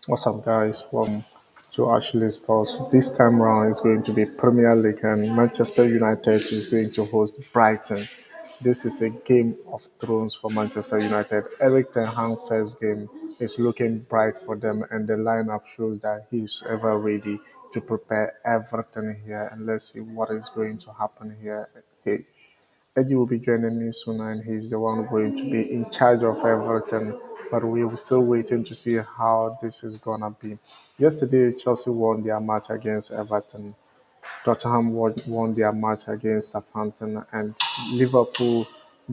What's up, guys? Welcome to Ashley Sports. This time round is going to be Premier League, and Manchester United is going to host Brighton. This is a game of thrones for Manchester United. Erik ten Hag first game is looking bright for them, and the lineup shows that he's ever ready to prepare everything here. And let's see what is going to happen here. Hey, Eddie will be joining me soon, and he's the one going to be in charge of everything. But we're still waiting to see how this is gonna be. Yesterday, Chelsea won their match against Everton. Tottenham won their match against Southampton, and Liverpool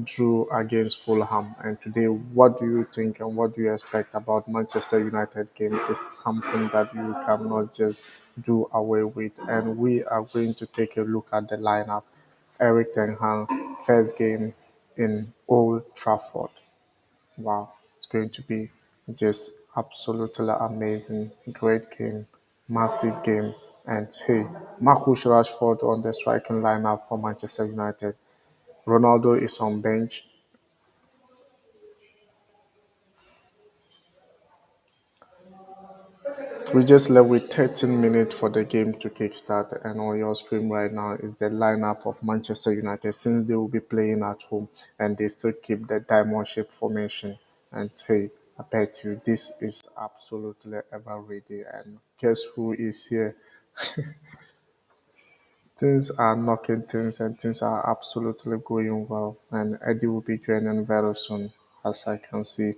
drew against Fulham. And today, what do you think and what do you expect about Manchester United game? Is something that you cannot just do away with. And we are going to take a look at the lineup. Erik ten Hag first game in Old Trafford. Wow, it's going to be just absolutely amazing. Great game, massive game. And hey, Marcus Rashford on the striking lineup for Manchester United. Ronaldo is on bench. We just left with 13 minutes for the game to kickstart, and on your screen right now is the lineup of Manchester United since they will be playing at home and they still keep the diamond shape formation. And hey, I bet you this is absolutely ever ready. And guess who is here? Things are knocking things and things are absolutely going well. And Eddie will be joining very soon, as I can see.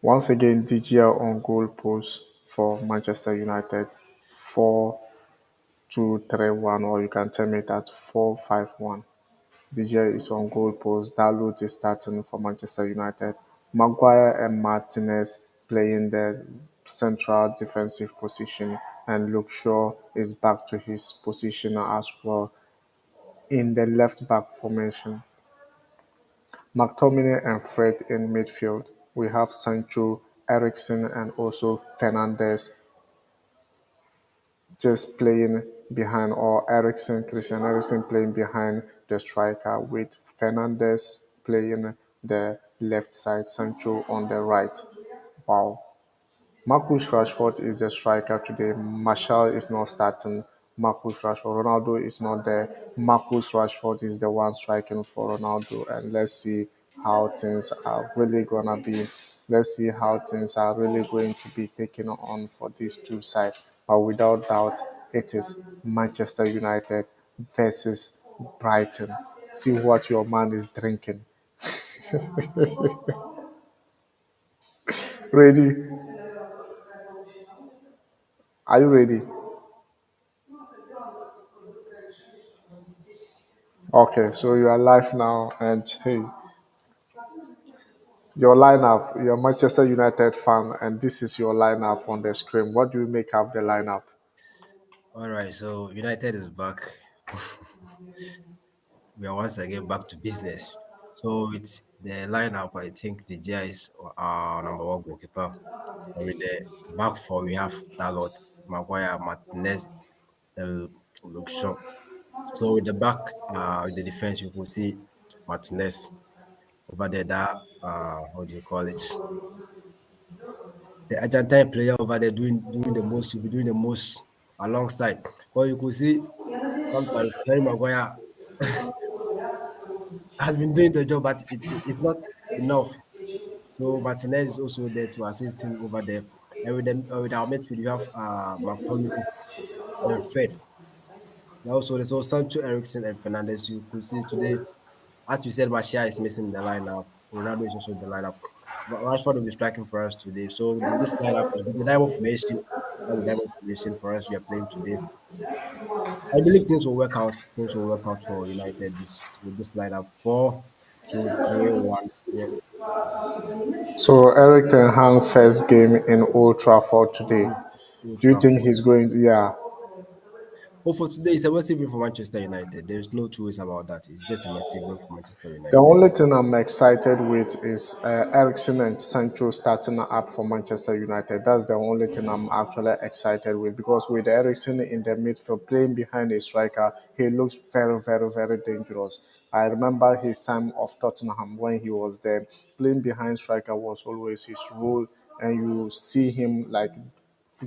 Once again, DGR on goal post for Manchester United. 4-2-3-1, or you can term it at 4-5-1. DGR is on goal post. Dalot is starting for Manchester United. Maguire and Martinez playing the central defensive position, and Luke Shaw is back to his position as well in the left back formation. McTominay and Fred in midfield. We have Sancho, Eriksen, and also Fernandes just playing behind, or Christian Eriksen playing behind the striker, with Fernandes playing the left side, Sancho on the right. Wow. Marcus Rashford is the striker today. Martial is not starting. Marcus Rashford. Ronaldo is not there. Marcus Rashford is the one striking for Ronaldo. And let's see how things are really gonna be. Let's see how things are really going to be taken on for these two sides. But without doubt, it is Manchester United versus Brighton. See what your man is drinking. Ready? Are you ready? Okay, so you are live now, and hey, your lineup, you're a Manchester United fan, and this is your lineup on the screen. What do you make of the lineup? All right, so United is back. We are once again back to business. So it's the lineup. I think the Gia is our number one goalkeeper. And with the back four, we have Dalot, Maguire, Martinez, and Luke Shaw. So with the back, with the defense, you could see Martinez over there. That how do you call it? The Argentine player over there doing the most. He'll be doing the most alongside. But you could see sometimes Harry Maguire has been doing the job, but it's not enough. So Martinez is also there to assist him over there. And with them, with our midfield, you have McTominay and Fred. And also, there's also Sancho, Eriksen, and Fernandez. You could see today, as you said, Martial is missing the lineup. Ronaldo is also in the lineup. But Rashford will be striking for us today. So this lineup is the diamond formation. That's the diamond formation for us. We are playing today. I believe things will work out. Things will work out for United this with this lineup. 4-2-3-1. Yeah, So Eric Ten Hag first game in Old Trafford today. Old Do you think Trafford. he's going to? Yeah. But for today, it's a massive win for Manchester United. There's no choice about that. It's just a massive win for Manchester The United. only thing I'm excited with is Eriksen and Sancho starting up for Manchester United. That's the only thing I'm actually excited with, because with Eriksen in the midfield playing behind a striker, he looks very, very, very dangerous. I remember his time of Tottenham when he was there. Playing behind striker was always his role, and you see him like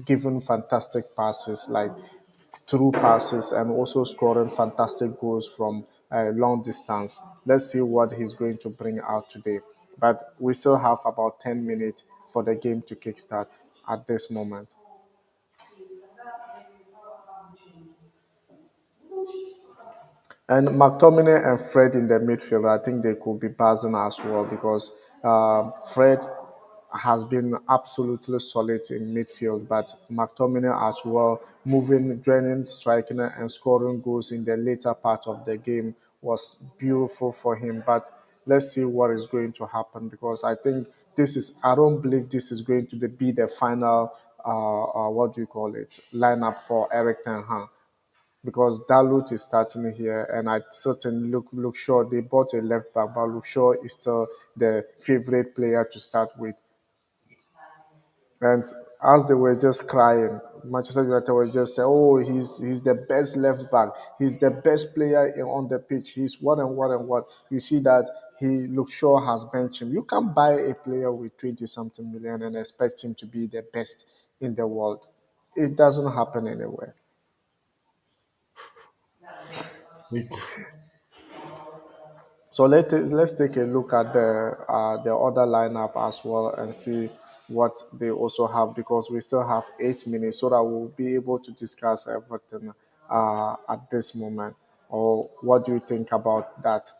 giving fantastic passes, like through passes, and also scoring fantastic goals from a long distance. Let's see what he's going to bring out today. But we still have about 10 minutes for the game to kickstart at this moment. And McTominay and Fred in the midfield, I think they could be buzzing as well because Fred has been absolutely solid in midfield, but McTominay as well, moving, joining, striking, and scoring goals in the later part of the game was beautiful for him. But let's see what is going to happen because I think I don't believe this is going to be the final, what do you call it, lineup for Erik ten Hag because Dalot is starting here, and I certainly look sure they bought a left back, but look sure is still the favorite player to start with. And as they were just crying, Manchester United was just saying, "Oh, he's the best left back. He's the best player on the pitch. He's what and what and what." You see that he looks sure has benched him. You can't buy a player with 20 something million and expect him to be the best in the world. It doesn't happen anywhere. We- So let's take a look at the other lineup as well and see what they also have because we still have 8 minutes so that we'll be able to discuss everything at this moment. Or what do you think about that?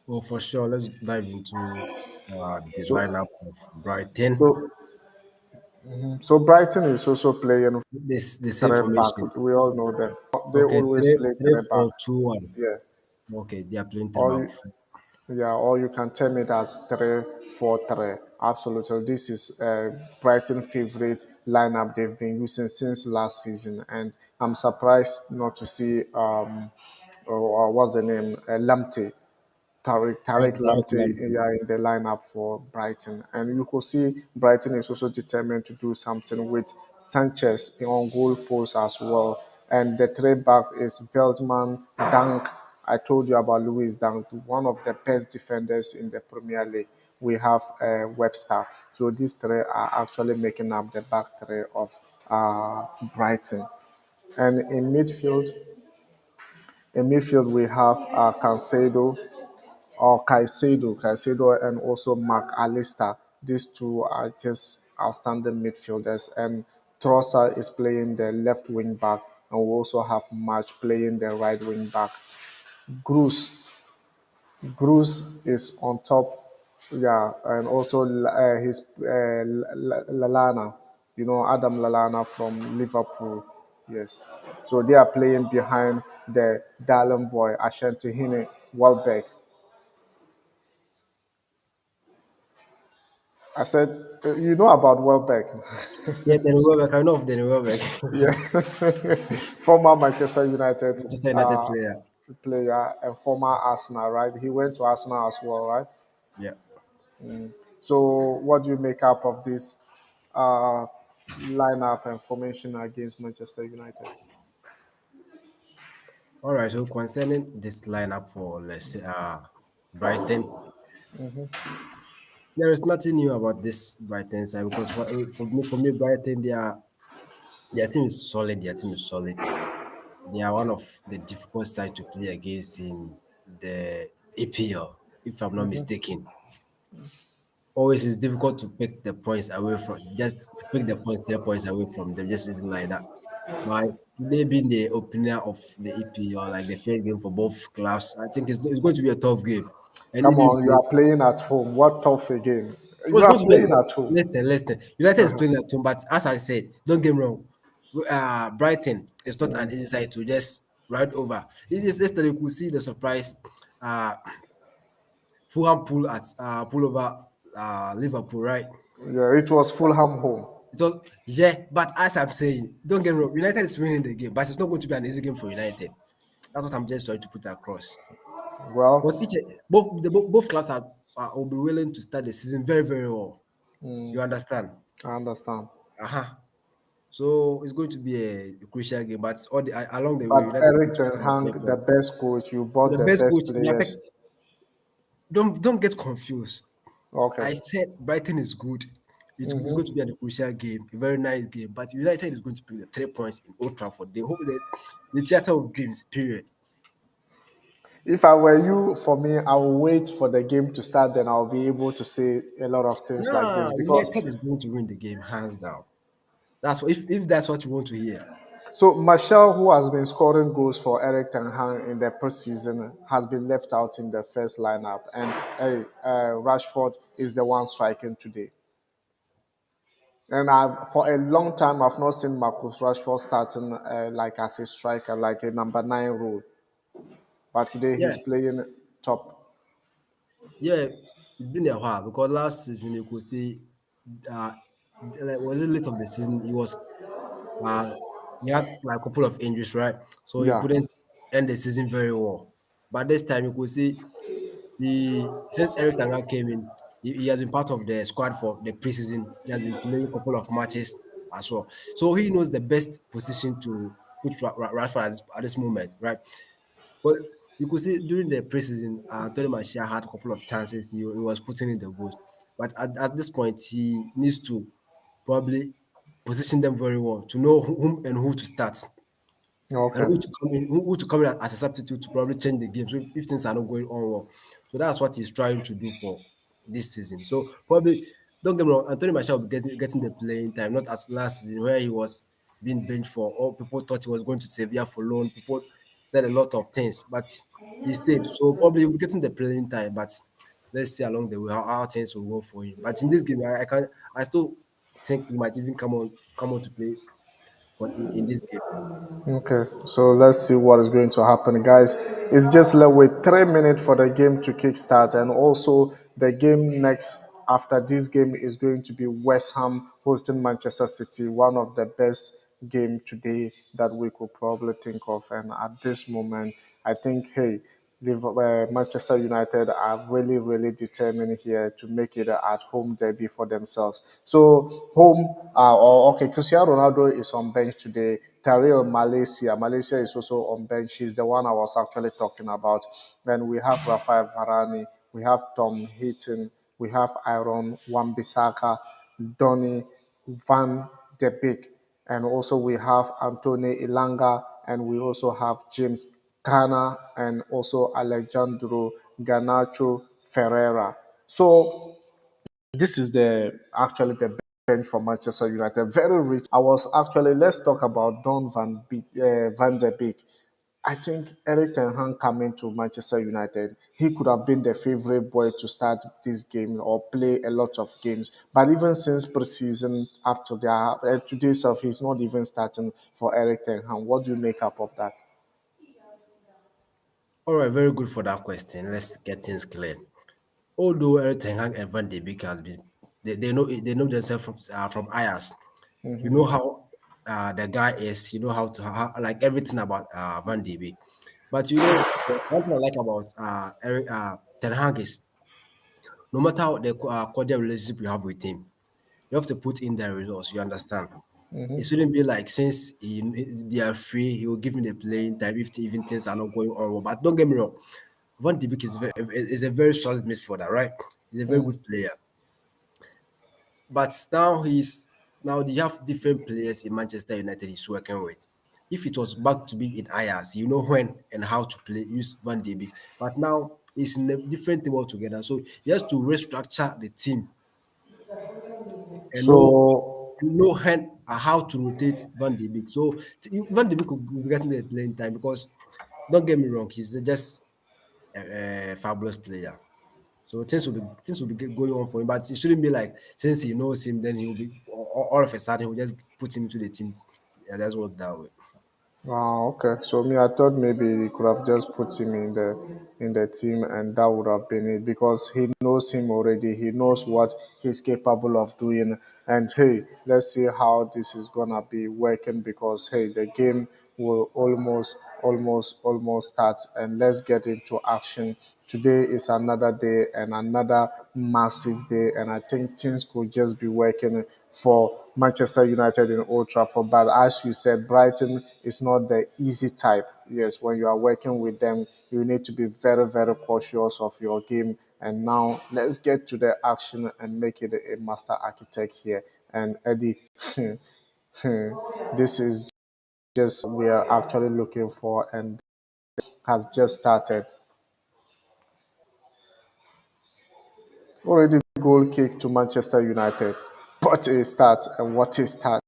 Well, for sure, let's dive into the So lineup of Brighton. so so Brighton is also playing This the same three back. formation. We all know them. They Okay, always three, play three, three back. four, two, one. Yeah. Okay, they are playing three back. Or Yeah, or you can term it as 3-4-3. Absolutely. This is Brighton' favorite lineup they've been using since last season. And I'm surprised not to see, what's the name, Lamptey. Tariq Direct Lamptey line. in the lineup for Brighton. And you could see Brighton is also determined to do something with Sanchez on goal post as well. And the three back is Veldman, Dunk. I told you about Louis Dunk, one of the best defenders in the Premier League. We have Webster. So these three are actually making up the back three of Brighton. And in midfield we have Cancelo or Caicedo, and also Mark Alister. These two are just outstanding midfielders. And Trossard is playing the left wing back, and we also have March playing the right wing back. Bruce, Bruce is on top, yeah, and also his Lalana, Adam Lalana from Liverpool, yes. So they are playing behind the Darlin boy Ashanti Hine Welbeck. I said, you know about Welbeck. Yeah, then Welbeck. I know of Danny Welbeck. Yeah, former Manchester United Manchester United player. player and former Arsenal, right? He went to Arsenal as well, right? Yeah. So, what do you make up of this uh, lineup and formation against Manchester United? All right. So concerning this lineup for let's say Brighton, there is nothing new about this Brighton side because for me Brighton their team is solid. Their team is solid. They are one of the difficult sides to play against in the APL, if I'm not mistaken. Always it's difficult to pick the points away from just to pick the points, 3 points away from them, just isn't like that. But today being the opener of the EPL, like the first game for both clubs, I think it's going to be a tough game. And Come even on, you play, are playing at home. What tough again? so You it's are going to be playing at home. listen. United is playing at home, but as I said, don't get me wrong. Brighton is not an easy side to just ride over. It's just yesterday we could see the surprise. Uh, Fulham pull over Liverpool, right? Yeah, it was Fulham home. It was yeah, but as I'm saying, don't get me wrong. United is winning the game, but it's not going to be an easy game for United. That's what I'm just trying to put across. But Well, both clubs will be willing to start the season very very well. You understand? I understand. Uh-huh. So it's going to be a crucial game, but along the way, But United are going Eric to Ten pick up the three Hag, the points. best coach, you So bought the the best best coach, players. don't get confused. Okay. I said Brighton is good. It's going to be a crucial game, a very nice game. But United is going to pick the 3 points in Old Trafford. They hope that the theater of dreams, period. If I were you, for me, I will wait for the game to start. Then I'll be able to say a lot of things like Nah, this because United is going to win the game, hands down. That's what, if that's what you want to hear. so Marshall, who has been scoring goals for Erik and Hang in the preseason, has been left out in the first lineup, and Rashford is the one striking today. And for a long time, I've not seen Marcus Rashford starting like as a striker, like a number nine role. But today Yeah, he's playing top. yeah, it's been a while because last season you could see, uh, like was it late of the season? Uh, he had like a couple of injuries, right? So he Yeah. couldn't end the season very well. But this time you could see since Eric Tanga came in, he has been part of the squad for the preseason. He has been playing a couple of matches as well. So he knows the best position to put Rashford at this moment, right? But you could see during the preseason, Tony Martial had a couple of chances. He was putting in the goals. But at this point, he needs to probably position them very well to know whom and who to start and Okay. who to come in, who to come in as a substitute to probably change the game. So if things are not going on well, so that's what he's trying to do for this season. So probably don't get me wrong, Anthony Martial will be getting the playing time, not as last season where he was being benched for. All people thought he was going to Sevilla for loan. People said a lot of things, but he stayed. So probably he'll be getting the playing time, but let's see along the way how things will go for him. But in this game, I still think he might even come on to play in this game. Okay, so let's see what is going to happen, guys. It's just left with 3 minutes for the game to kickstart, and also the game next after this game is going to be West Ham hosting Manchester City, one of the best game today that we could probably think of. And at this moment, I think, hey, Manchester United are really, really determined here to make it at home derby for themselves. So okay, Cristiano Ronaldo is on bench today. Tyrell Malacia is also on bench. He's the one I was actually talking about. Then we have Rafael Varane, we have Tom Heaton, we have Aaron Wan-Bissaka, Donny Van de Beek, and also we have Anthony Ilanga, and we also have James Garner, and also Alejandro Garnacho Ferreira. So this is the actually the bench for Manchester United. Very rich. I was actually let's talk about Van der Beek. I think Erik Ten Hag coming to Manchester United, he could have been the favorite boy to start this game or play a lot of games. But even since preseason up to today's of, he's not even starting for Erik Ten Hag. What do you make up of that? All right, very good for that question. Let's get things clear. Although Eric Ten Hag and Van de Beek has been, they know themselves from Ajax. You know how the guy is. You know like everything about Van de Beek. But one thing I like about Eric Ten Hag is no matter how the cordial relationship you have with him, you have to put in the results. You understand? It shouldn't be like since they are free, he will give me the playing time if even things are not going on well. But don't get me wrong, Van de Beek is a very solid midfielder, right? He's a very good player. But now they have different players in Manchester United he's working with. If it was back to be in Ajax, you know when and how to play use Van de Beek. But now it's in a different team altogether. So he has to restructure the team and So know how to rotate Van de Beek. So Van de Beek will be getting the playing time because don't get me wrong, he's just a fabulous player. So things will be going on for him, but it shouldn't be like since he knows him, then he will be all of a sudden he'll just put him into the team. Yeah, that's work that way. wow, okay. So me, I thought maybe he could have just put him in the team, and that would have been it because he knows him already. He knows what he's capable of doing. And hey, let's see how this is gonna be working because hey, the game will almost start, and let's get into action. Today is another day and another massive day, and I think things could just be working for Manchester United in Old Trafford. But as you said, Brighton is not the easy type. Yes, when you are working with them, you need to be very, very cautious of your game And now let's get to the action and make it a master architect here. And Eddie, this is just we are actually looking for and has just started. Already goal kick to Manchester United. What a start and what a start.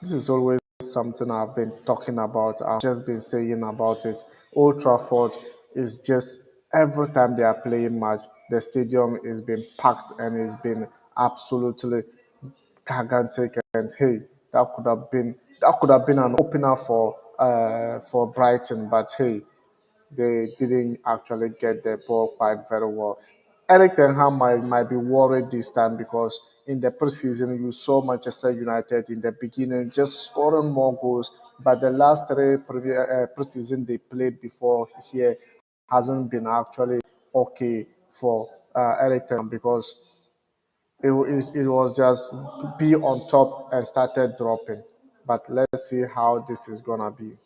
This is always something I've been talking about. I've just been saying about it. Old Trafford is just every time they are playing match, the stadium is being packed and it's been absolutely gigantic. And hey, that could have been an opener for Brighton, but hey, they didn't actually get the ball quite very well. Erik Ten Hag might be worried this time because in the preseason you saw Manchester United in the beginning just scoring more goals, but the last three preseason they played before here hasn't been actually okay for Erik Ten Hag because it was just be on top and started dropping. But let's see how this is gonna be.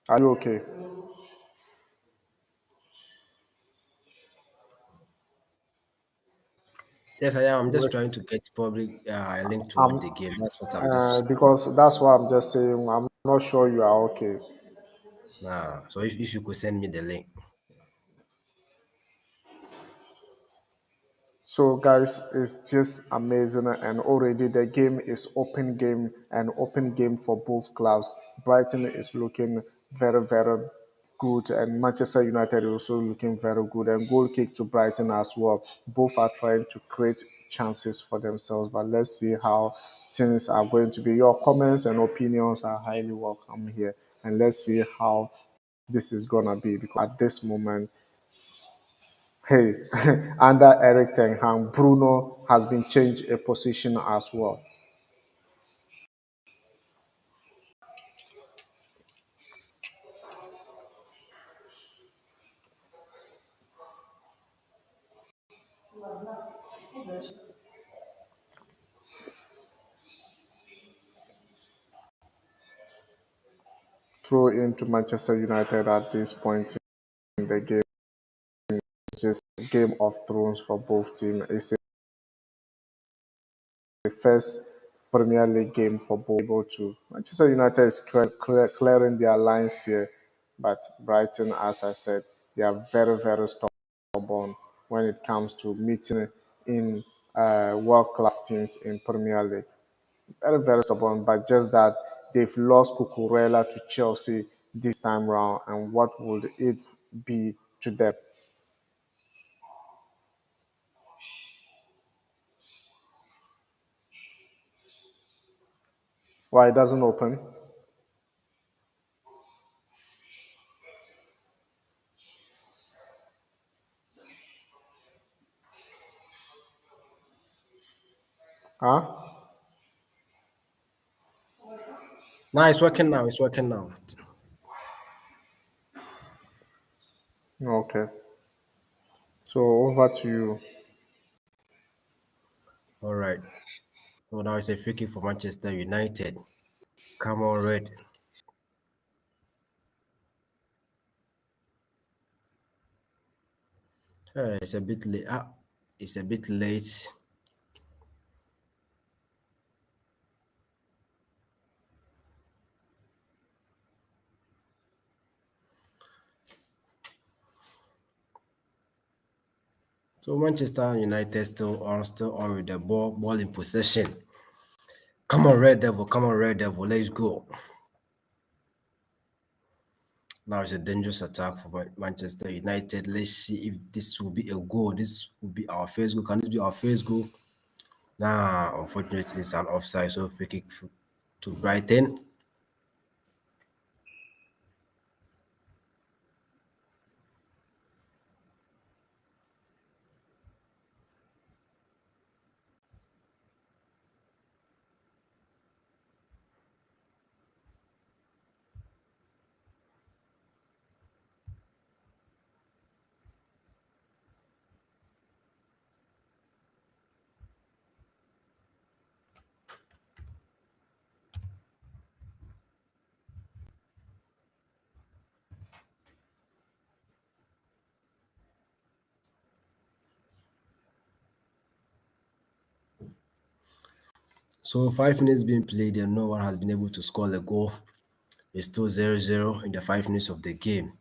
Are you okay? Yes, I am. I'm just trying to get probably a link to watch I'm the game. That's what I'm just. because that's what I'm just saying. I'm not sure you are okay. So if you could send me the link. So guys, it's just amazing, and already the game is open game for both clubs. Brighton is looking very good, and Manchester United is also looking very good. And goal kick to Brighton as well. Both are trying to create chances for themselves, but let's see how things are going to be. Your comments and opinions are highly welcome here, and let's see how this is gonna be because at this moment, hey, under Erik Ten Hag, Bruno has been changed a position as well. Throw into Manchester United at this point in the game. It's just Game of Thrones for both teams. It's the first Premier League game for both able to. Manchester United is clearing their lines here, but Brighton, as I said, they are very stubborn when it comes to meeting in world class teams in Premier League. Very stubborn, but just that they've lost Cucurella to Chelsea this time round, and what would it be to them? Why it doesn't open? Huh? Now it's working now. It's working now. Okay. So over to you. All right. So now it's a free kick for Manchester United. Come on, Red. It's a bit late. It's a bit late. So Manchester United still on with the ball in possession. Come on, Red Devil. Come on, Red Devil. Let's go. Now it's a dangerous attack for Manchester United. Let's see if this will be a goal. This will be our first goal. Can this be our first goal? Nah, unfortunately, it's an offside. So free kick to Brighton. So 5 minutes being played and no one has been able to score a goal. It's still 0-0 in the 5 minutes of the game.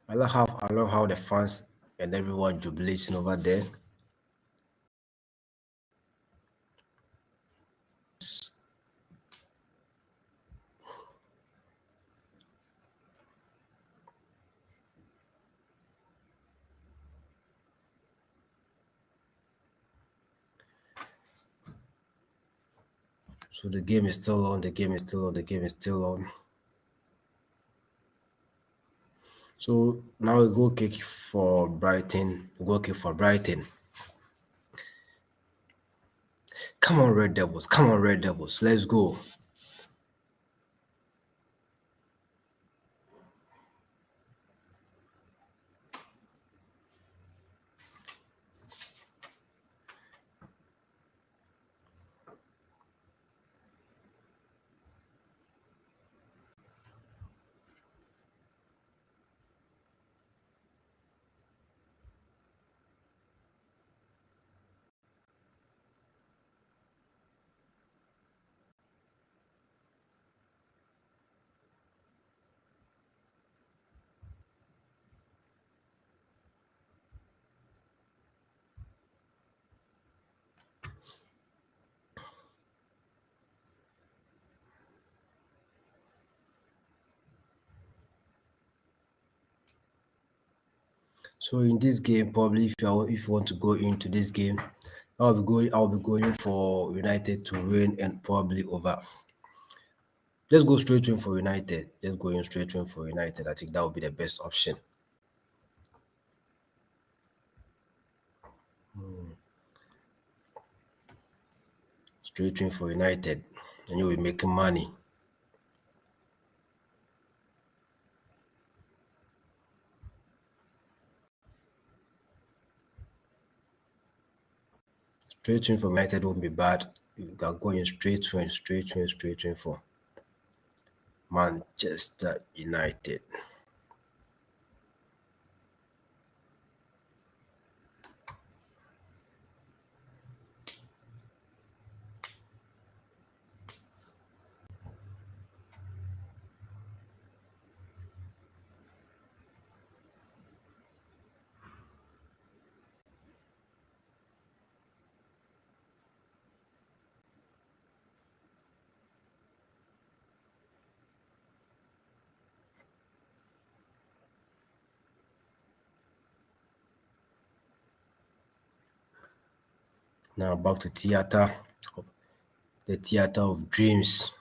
I love how the fans and everyone jubilating over there. So the game is still on, the game is still on, the game is still on. So now we go kick for Brighton. We go kick for Brighton. Come on, Red Devils. Come on, Red Devils. Let's go. So in this game, probably if you want to go into this game, I'll be going for United to win and probably over. Let's go straight in for United. Let's go in straight in for United. I think that would be the best option. Straight in for United, and you'll be making money. Straight in for United won't be bad. You can go in straight in for Manchester United. Now back to the theater of dreams.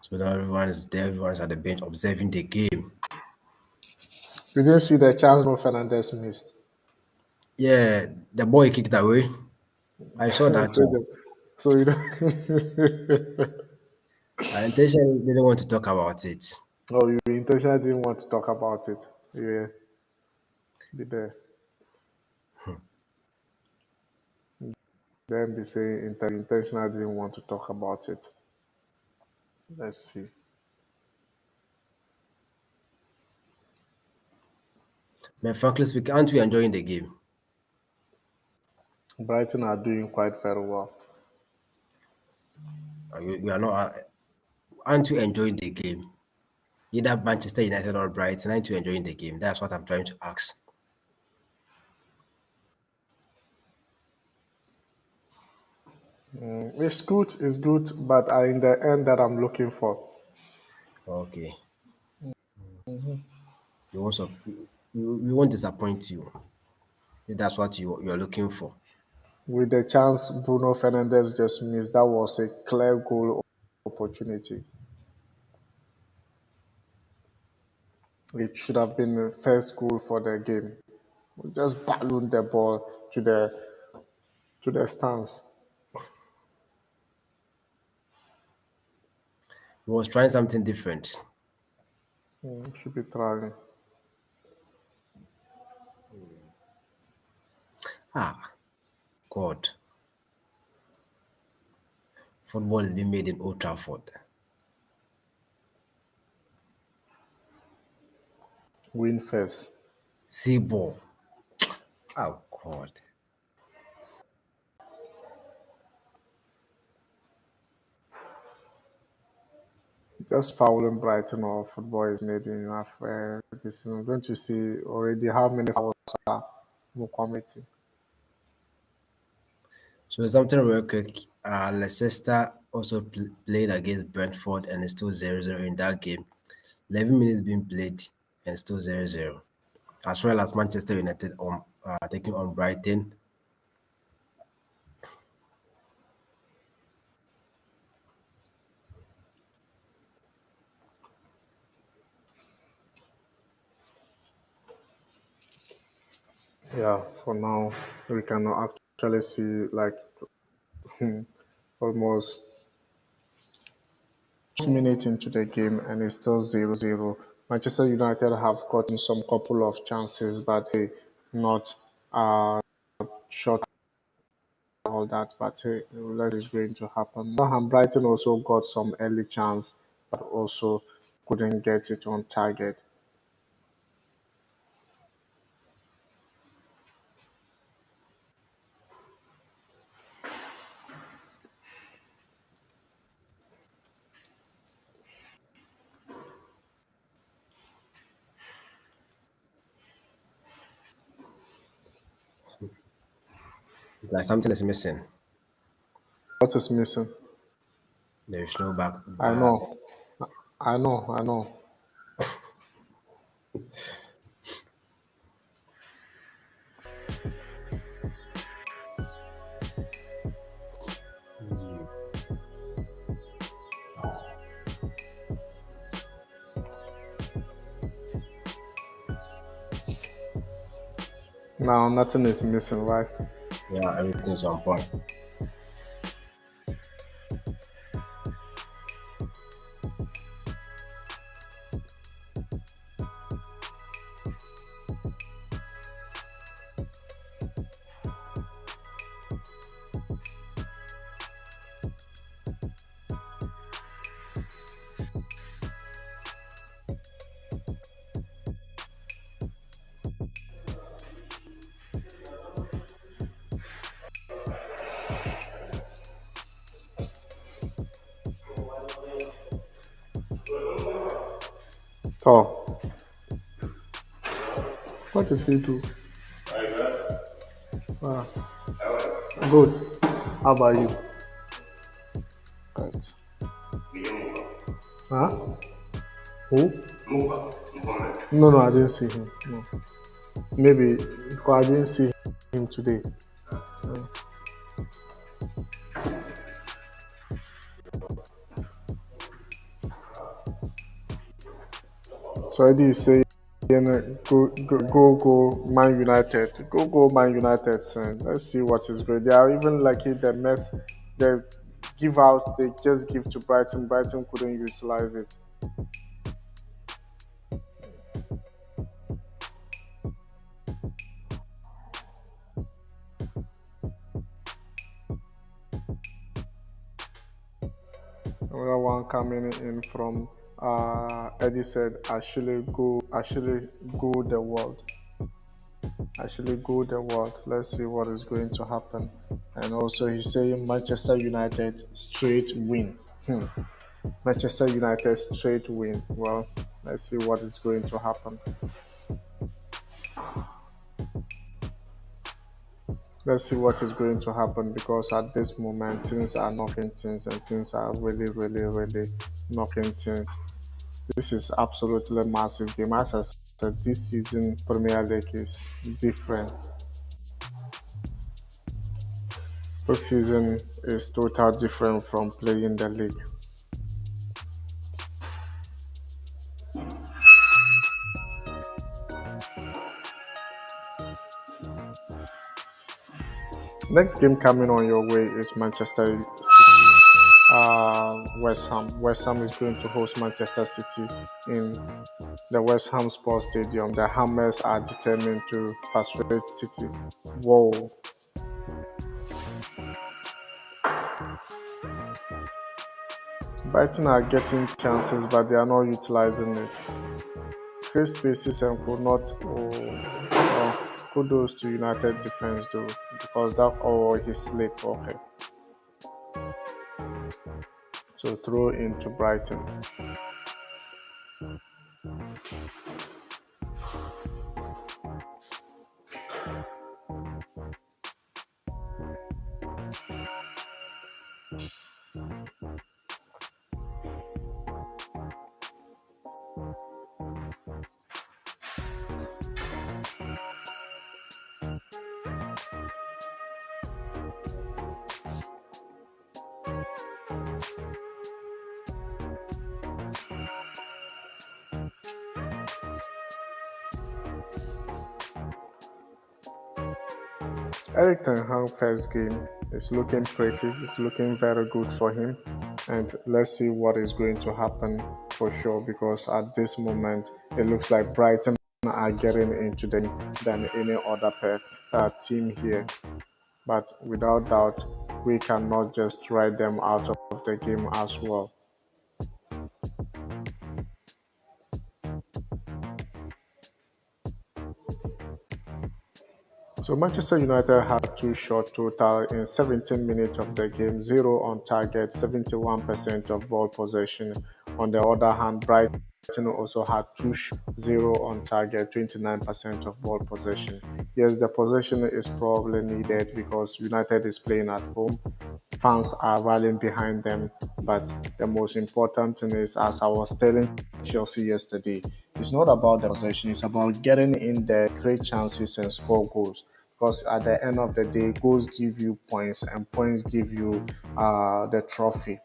So now everyone is there, everyone's at the bench observing the game. You didn't see the chance Bruno Fernandez missed. Yeah, the boy kicked away. I saw that so, chance. so you know, I intentionally didn't want to talk about it. oh, you intentionally didn't want to talk about it. Yeah, be there. Then be saying intentionally didn't want to talk about it. Let's see. But frankly speaking, aren't you enjoying the game? Brighton are doing quite very well. We are not. Aren't you enjoying the game? Either Manchester United or Brighton, aren't you enjoying the game? That's what I'm trying to ask. It's good, but in the end that I'm looking for. Okay, we won't, we won't disappoint you. If that's what you're looking for. With the chance Bruno Fernandes just missed, that was a clear goal opportunity. It should have been the first goal for the game. We just ballooned the ball to the stands. He was trying something different. Should be trying. Ah, God. Football is being made in Old Trafford. Win first. See ball. Oh God. Just fouling Brighton or football is maybe enough. Don't you see already how many fouls are more committing? So something real quick. Leicester also played against Brentford and it's still 0-0 in that game. 11 minutes being played and still 0-0. As well as Manchester United on taking on Brighton. Yeah, for now we can actually see like almost minute into the game and it's still 0-0. Manchester United have gotten some couple of chances, but hey, not shot all that. But hey, what is going to happen? Brighton also got some early chance, but also couldn't get it on target. Like something is missing. What is missing? There is no back. I know, I know. Now nothing is missing, right? Yeah, everything's on point. Oh, what did he do? Ah, good. How about you? Right. Huh? Who? No, I didn't see him. No. Maybe because I didn't see him today. So Eddie is saying, go, Man United. Go, Man United. Son. Let's see what is good. They are even lucky the mess they give out, they just give to Brighton. Brighton couldn't utilize it. Another one coming in from Eddie said, actually go the world. Actually go the world. Let's see what is going to happen. And also he's saying Manchester United straight win. Manchester United straight win. Well, let's see what is going to happen. Let's see what is going to happen because at this moment things are knocking things and things are really knocking things. This is absolutely massive game. As I said, this season Premier League is different. This season is totally different from playing the league. Next game coming on your way is Manchester City, West Ham. West Ham is going to host Manchester City in the West Ham Sports Stadium. The Hammers are determined to frustrate City. Whoa. Brighton are getting chances, but they are not utilizing it. Great spaces and could not. Kudos to United defense though, because that he slipped. Okay, so throw into Brighton. Erik ten Hag first game is looking pretty. It's looking very good for him, and let's see what is going to happen for sure. Because at this moment, it looks like Brighton are getting into the than any other team here. But without doubt, we cannot just write them out of the game as well. So Manchester United had two shots total in 17 minutes of the game, zero on target, 71% of ball possession. On the other hand, Brighton also had two shots, zero on target, 29% of ball possession. Yes, the possession is probably needed because United is playing at home. Fans are rallying behind them, but the most important thing is, as I was telling Chelsea yesterday, it's not about the possession, it's about getting in the great chances and score goals. Because at the end of the day, goals give you points, and points give you the trophy.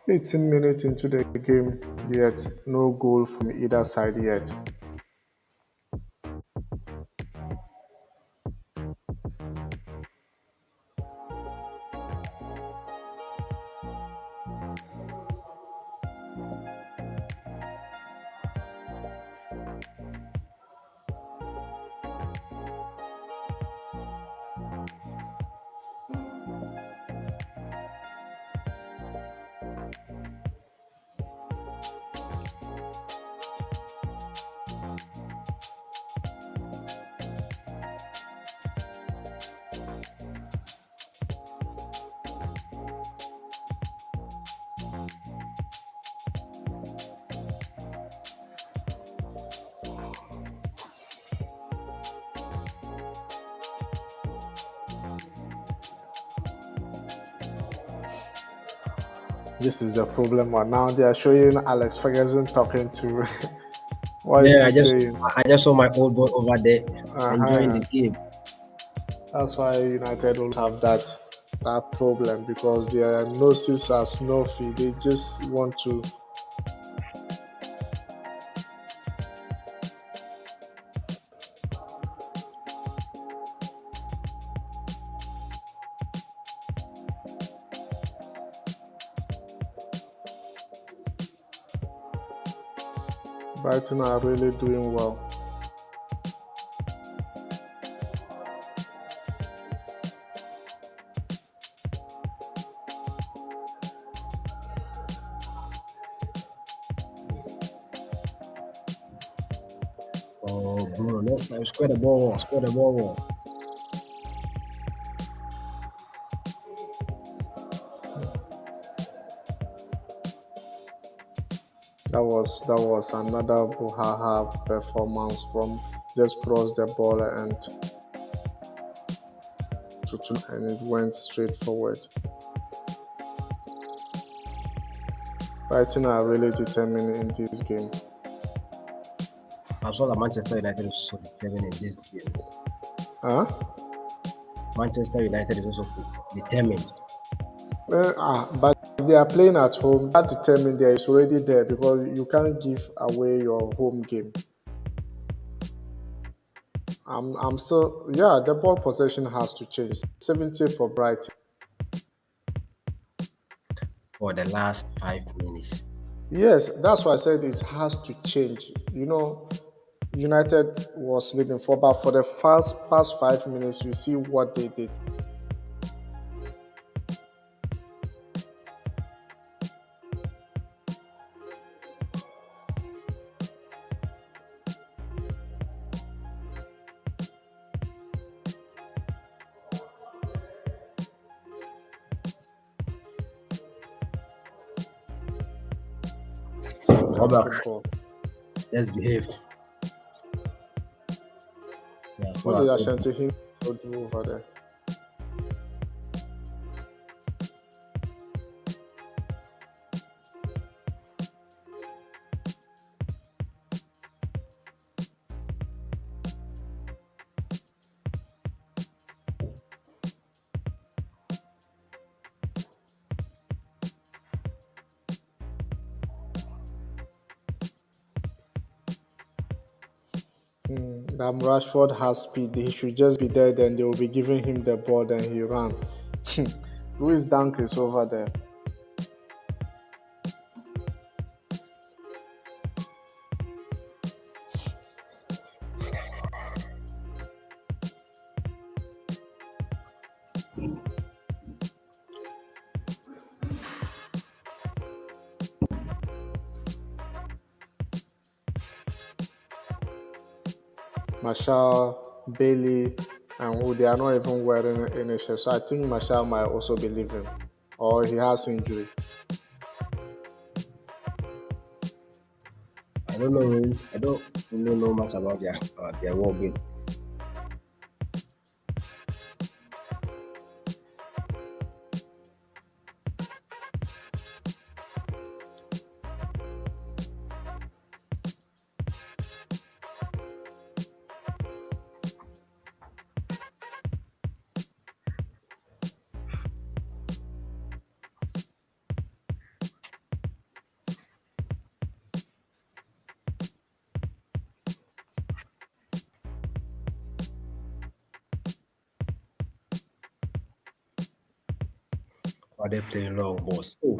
18 minutes into the game, yet no goal from either side yet. This is the problem. But now they are showing Alex Ferguson talking to. What is Yeah, he saying? I just saw my old boy over there enjoying Uh-huh. the game. That's why United always have that problem because their noses are snuffy. They just want to. Brighton are really doing well. Oh, bro, next time square the ball, square the ball. That was another Buhaha performance from just cross the ball and and it went straight forward. Brighton are really determined in this game. I saw that Manchester United is also determined in this game. Huh? Manchester United is also determined. But they are playing at home. That determined there is already there because you can't give away your home game. I'm still, yeah, the ball possession has to change. 70 for Brighton. For the last 5 minutes. Yes, that's why I said it has to change. United was leading for, but for the past 5 minutes, you see what they did. Go African back. football. Let's behave. Yeah, What still did at home. Ashanti Hino do over there? Rashford has speed. He should just be there. Then they will be giving him the ball. Then he ran. Louis Dunk is over there. Marshall, Bailey, and who they are not even wearing any shirt. So I think Marshall might also be leaving, or he has injury. I don't know. I don't really know much about their well-being. Are they playing long balls? Oh,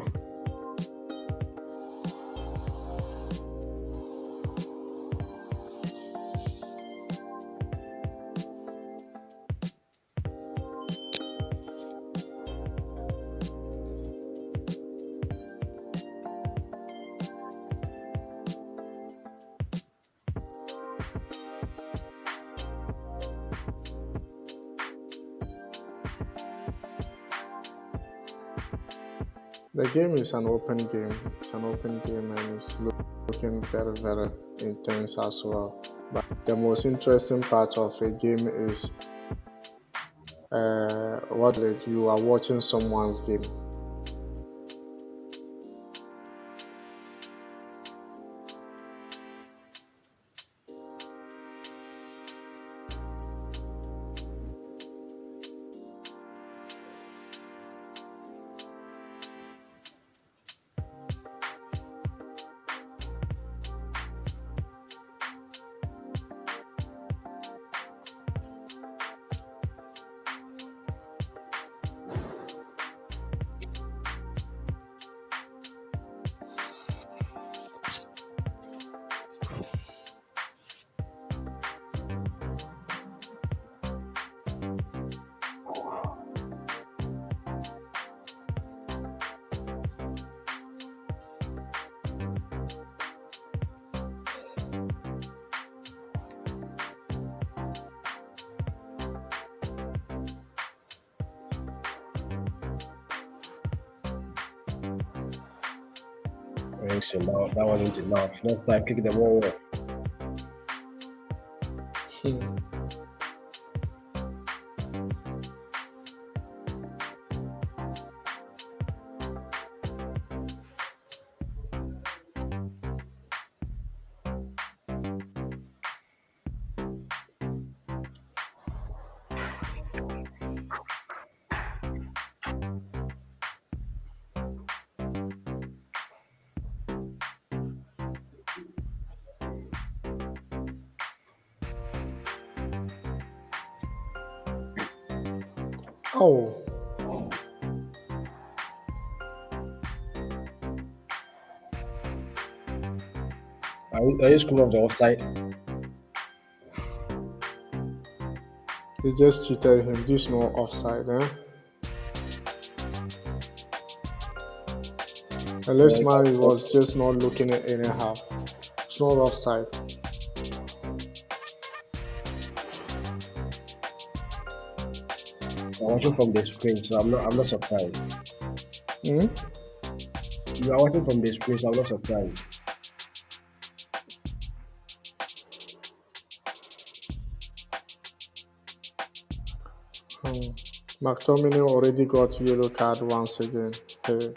The game is an open game. It's an open game and it's looking very, very intense as well. But the most interesting part of a game is what you are watching someone's game. Eriksen, that wasn't enough. Next time, kick the ball well. Oh, Are you screwing off the offside? they just cheated him. This no offside, eh? Yeah, Unless you man can was just not looking at anyhow. It's not offside. I'm watching from the screen, so I'm not surprised. Hmm? You are watching from the screen, so I'm not surprised. McTominay already got yellow card once again. Hey,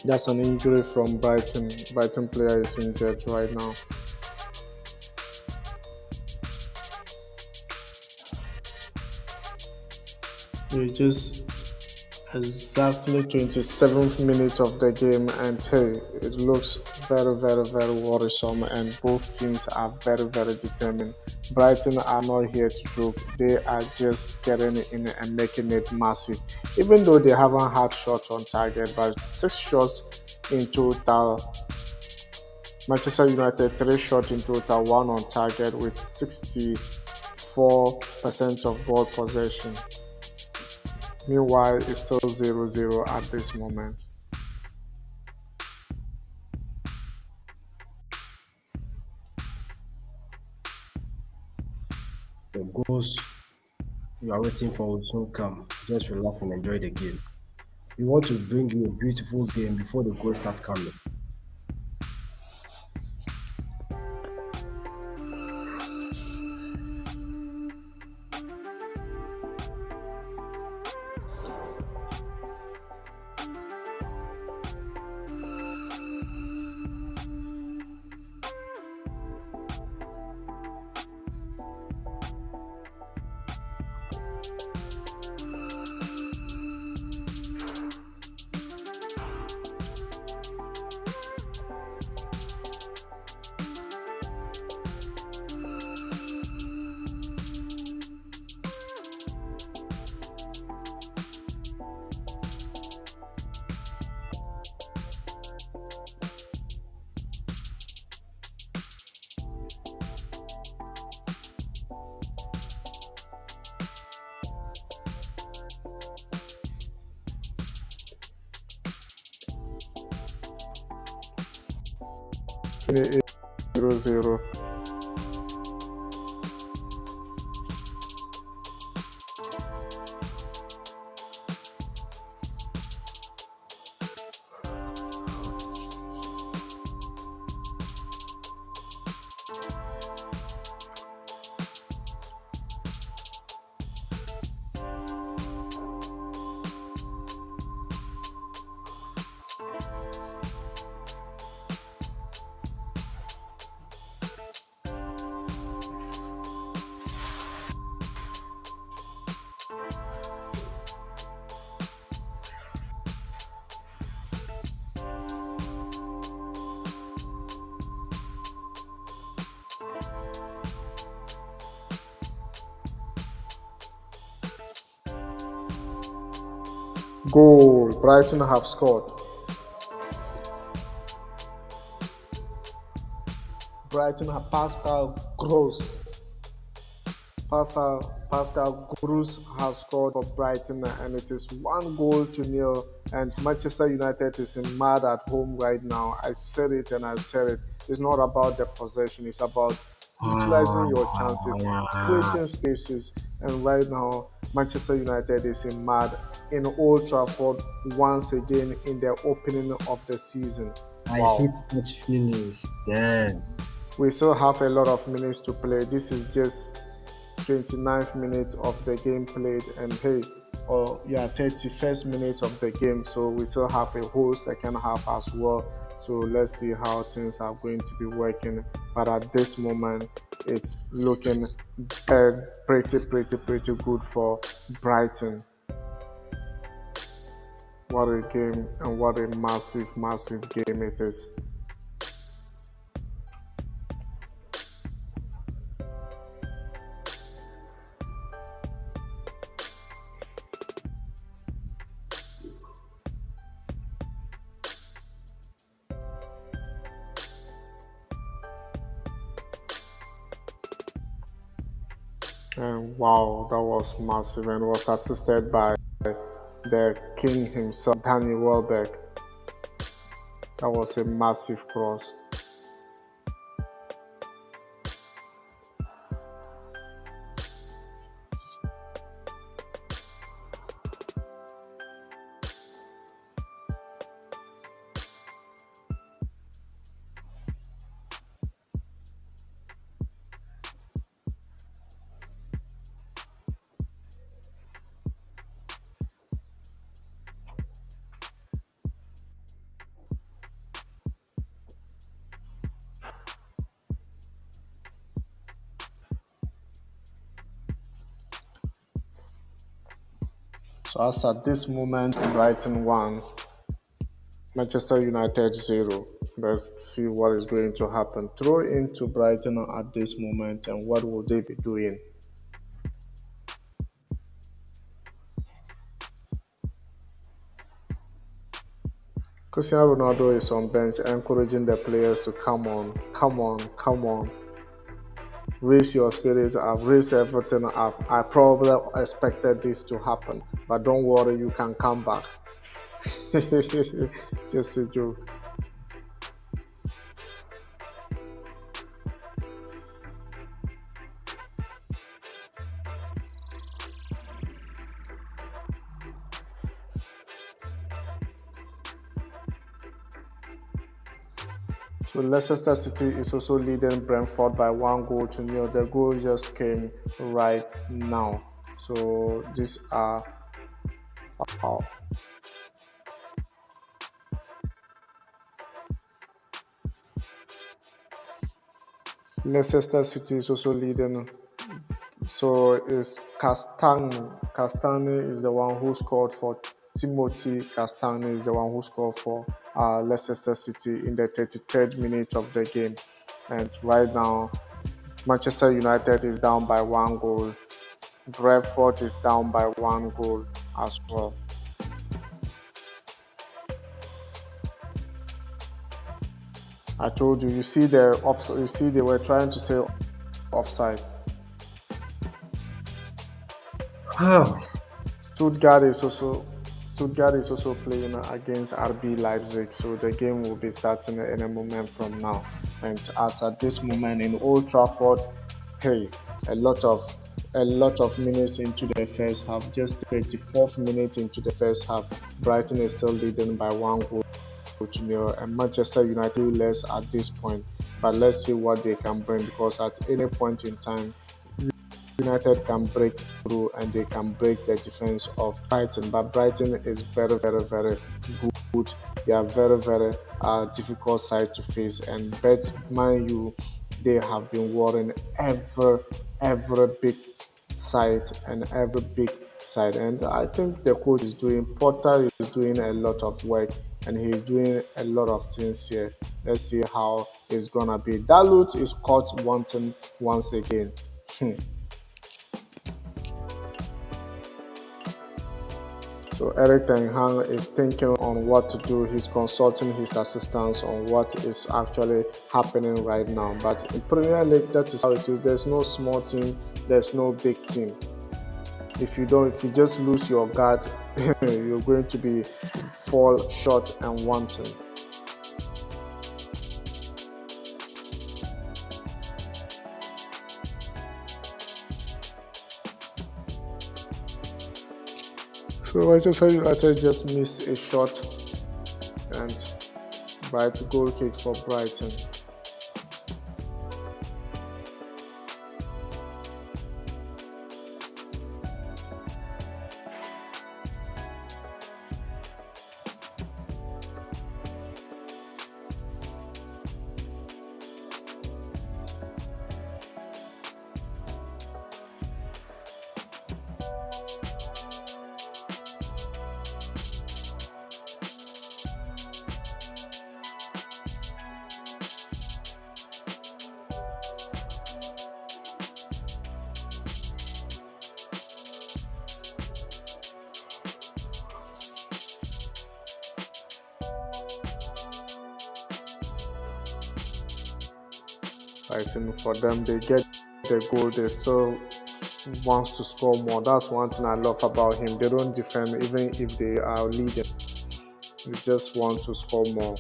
that's an injury from Brighton. Brighton player is injured right now. You just exactly 27th minute of the game, and hey, it looks very, very, very worrisome, and both teams are very, very determined. Brighton are not here to joke, they are just getting in and making it massive. Even though they haven't had shots on target, but 6 shots in total. Manchester United 3 shots in total, one on target with 64% of ball possession. Meanwhile, it's still 0-0 at this moment. The goals you are waiting for will soon come. Just relax and enjoy the game. We want to bring you a beautiful game before the goals start coming. Twenty-eight 0-0. Goal. Brighton have scored. Brighton have Pascal Gross has scored for Brighton, and it is 1-0. And Manchester United is in mad at home right now. I said it and I said it. It's not about the possession, it's about utilizing your chances, creating spaces. And right now, Manchester United is in mad in Old Trafford once again in the opening of the season. I Wow. hate such feelings. Damn. We still have a lot of minutes to play. This is just 29th minute of the game played, and hey, or yeah, 31st minute of the game. So we still have a whole second half as well. So let's see how things are going to be working. But at this moment, it's looking pretty good for Brighton. What a game, and what a massive game it is. And wow, that was massive, and was assisted by the king himself, Danny Welbeck. That was a massive cross. So as at this moment, Brighton 1, Manchester United 0. Let's see what is going to happen. Throw into Brighton at this moment, and what will they be doing? Cristiano Ronaldo is on bench, encouraging the players to come on, come on, come on. Raise your spirits up, raise everything up. I probably expected this to happen, but don't worry, you can come back. Just a joke. So Leicester City is also leading Brentford by 1 goal to nil. The goal just came right now. So these are our Leicester City is also leading. So is Castagni. Castagni is the one who scored for Timothy. Castagni is the one who scored for Leicester City in the 33rd minute of the game. And right now, Manchester United is down by 1 goal. Brentford is down by 1 goal as well. I told you. You see the off. You see they were trying to say offside. Oh, Stuttgart is also Stuttgart is also playing against RB Leipzig, so the game will be starting at any moment from now. And as at this moment in Old Trafford, hey, a lot of a lot of minutes into the first half, just 34th minute into the first half, Brighton is still leading by 1 goal to nil, and Manchester United do less at this point. But let's see what they can bring because at any point in time, United can break through and they can break the defense of Brighton. But Brighton is very, very, very good. They are very, very difficult side to face. And bet mind you, they have been worrying every big side and every big side. And I think the coach is doing Potter is doing a lot of work and he's doing a lot of things here. Let's see how it's gonna be. Dalot is caught wanting once again. So Erik ten Hag is thinking on what to do. He's consulting his assistants on what is actually happening right now. But in Premier League, that is how it is. There's no small team. There's no big team. If you just lose your guard, you're going to be fall short and wanting. So Manchester United just missed a shot and right goal kick for Brighton. Fighting for them, they get the goal, they still wants to score more. That's one thing I love about him. They don't defend even if they are leading. They just want to score more.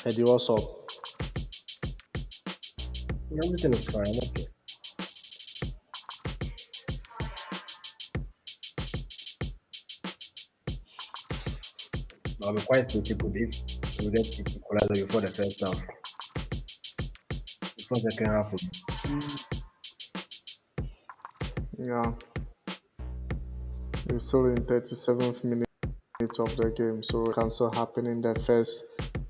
Eddie, what's up? Everything is fine. Okay. I'll be quite critical if we get it equalizer before the first half. Before second half, Yeah, we're still in 37th minute of the game, so it can still happen in the first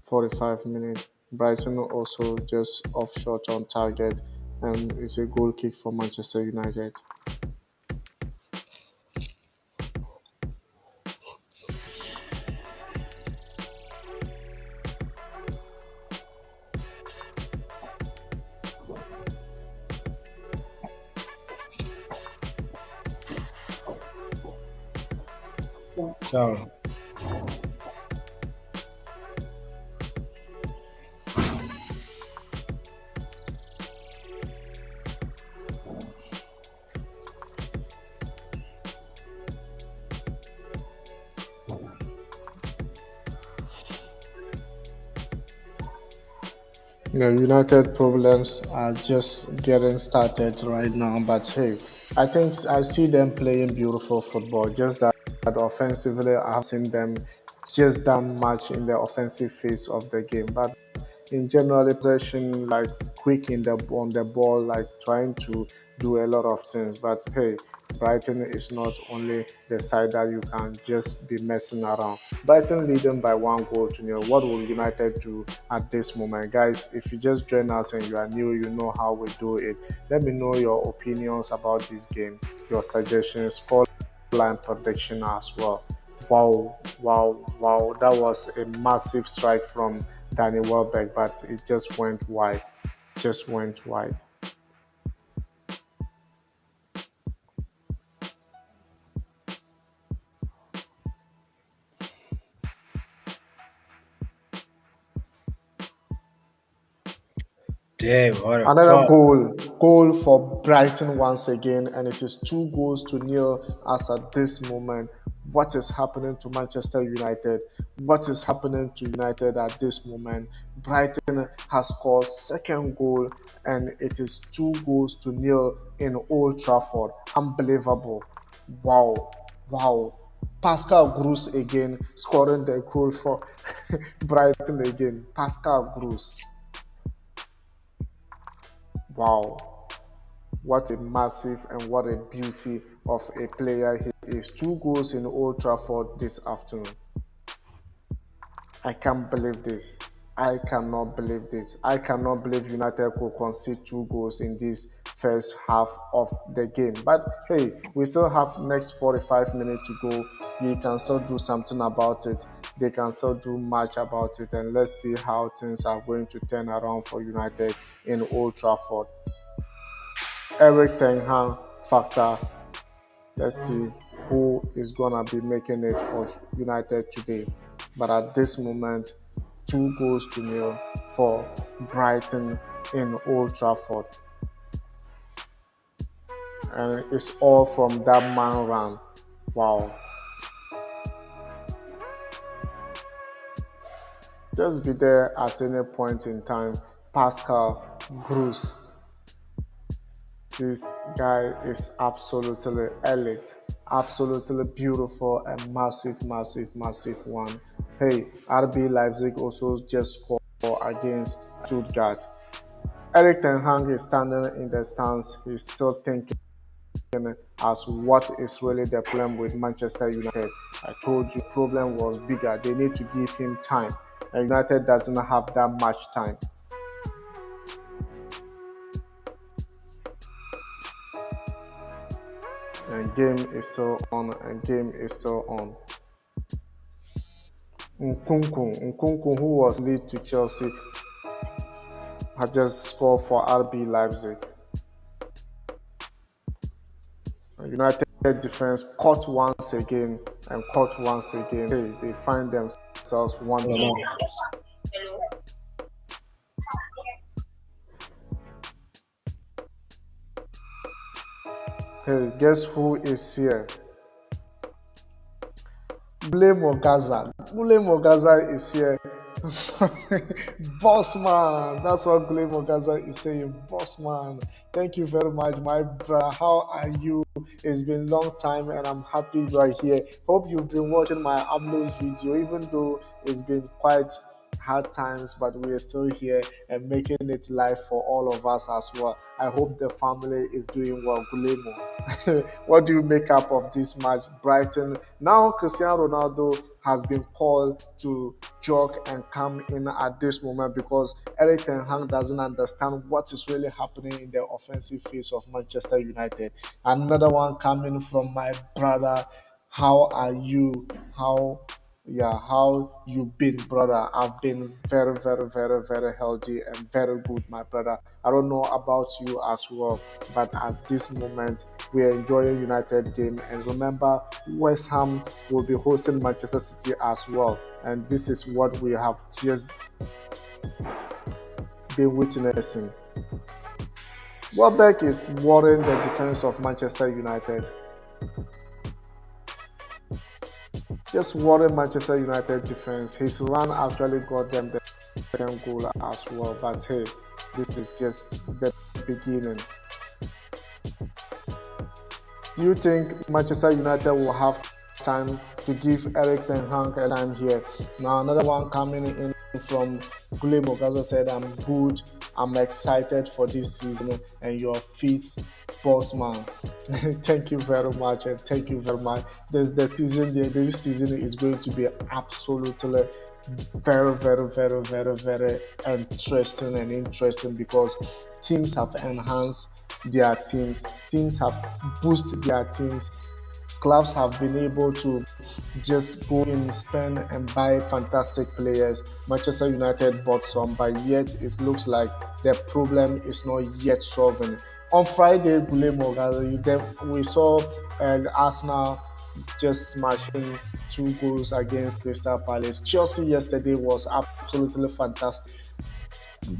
45 minutes. Brighton also just off shot on target, and it's a goal kick for Manchester United. ciao. United problems are just getting started right now, but hey, I think I see them playing beautiful football. Just that offensively, I have seen them just done much in the offensive phase of the game. But in general, possession, like quick in the on the ball, like trying to do a lot of things. But hey, Brighton is not only the side that you can just be messing around. Brighton leading by 1 goal to nil. What will United do at this moment, guys? If you just join us and you are new, you know how we do it. Let me know your opinions about this game, your suggestions, score line prediction as well. Wow, wow, wow. That was a massive strike from Danny Welbeck, but it just went wide. Just went wide. Damn, what a Another call. goal for Brighton once again, and it is 2 goals to nil as at this moment. What is happening to Manchester United? What is happening to United at this moment? Brighton has scored second goal, and it is 2 goals to nil in Old Trafford. Unbelievable! Wow, wow. Pascal Gross again scoring the goal for Brighton again. Pascal Gross. Wow. What a massive and what a beauty of a player he is. 2 goals in Old Trafford this afternoon. I can't believe this. I cannot believe this. I cannot believe United could concede 2 goals in this first half of the game. But hey, we still have next 45 minutes to go. We can still do something about it. They can still do much about it. And let's see how things are going to turn around for United in Old Trafford. Erik ten Hag factor. Let's see who is gonna be making it for United today. But at this moment, 2 goals to nil for Brighton in Old Trafford, and it's all from that man run. Wow! Just be there at any point in time. Pascal Bruce. This guy is absolutely elite, absolutely beautiful, and massive, massive, massive one. Hey, RB Leipzig also just scored against Stuttgart. Erik ten Hag is standing in the stands. He's still thinking as what is really the problem with Manchester United. I told you, problem was bigger. They need to give him time, and United doesn't have that much time. And game is still on, and game is still on. Nkunku, who was lead to Chelsea, had just scored for RB Leipzig. United defense caught once again and caught once again. Hey, they find themselves wanting. Hey, guess who is here? Blame Ogaza is here. Boss man, that's what Gule Mogaza is saying. Boss man, thank you very much, my brother. How are you? It's been a long time, and I'm happy you are here. Hope you've been watching my upload video, even though it's been quite hard times, but we are still here and making it live for all of us as well. I hope the family is doing well. Gulemo, what do you make up of this match? Brighton. Now Cristiano Ronaldo has been called to jog and come in at this moment because Erik and Hag doesn't understand what is really happening in the offensive phase of Manchester United. Another one coming from my brother. How are you? How you been, brother? I've been very, very, very, very healthy and very good, my brother. I don't know about you as well, but at this moment we're enjoying United game. And remember, West Ham will be hosting Manchester City as well. And this is what we have just been witnessing. Welbeck is worrying the defense of Manchester United. Just worrying Manchester United defense. His run actually got them the second goal as well. But hey, this is just the beginning. Do you think Manchester United will have time to give Erik Ten Hag a time here? Now another one coming in from Gule Mogaza said, "I'm good. I'm excited for this season and your feet, boss man." Thank you very much, and thank you very much. This season is going to be absolutely very, very, very, very, very interesting because teams have enhanced their teams, teams have boosted their teams, clubs have been able to just go in, spend and buy fantastic players. Manchester United bought some, but yet it looks like the problem is not yet solving. On Friday, we saw Arsenal just smashing 2 goals against Crystal Palace. Chelsea yesterday was absolutely fantastic,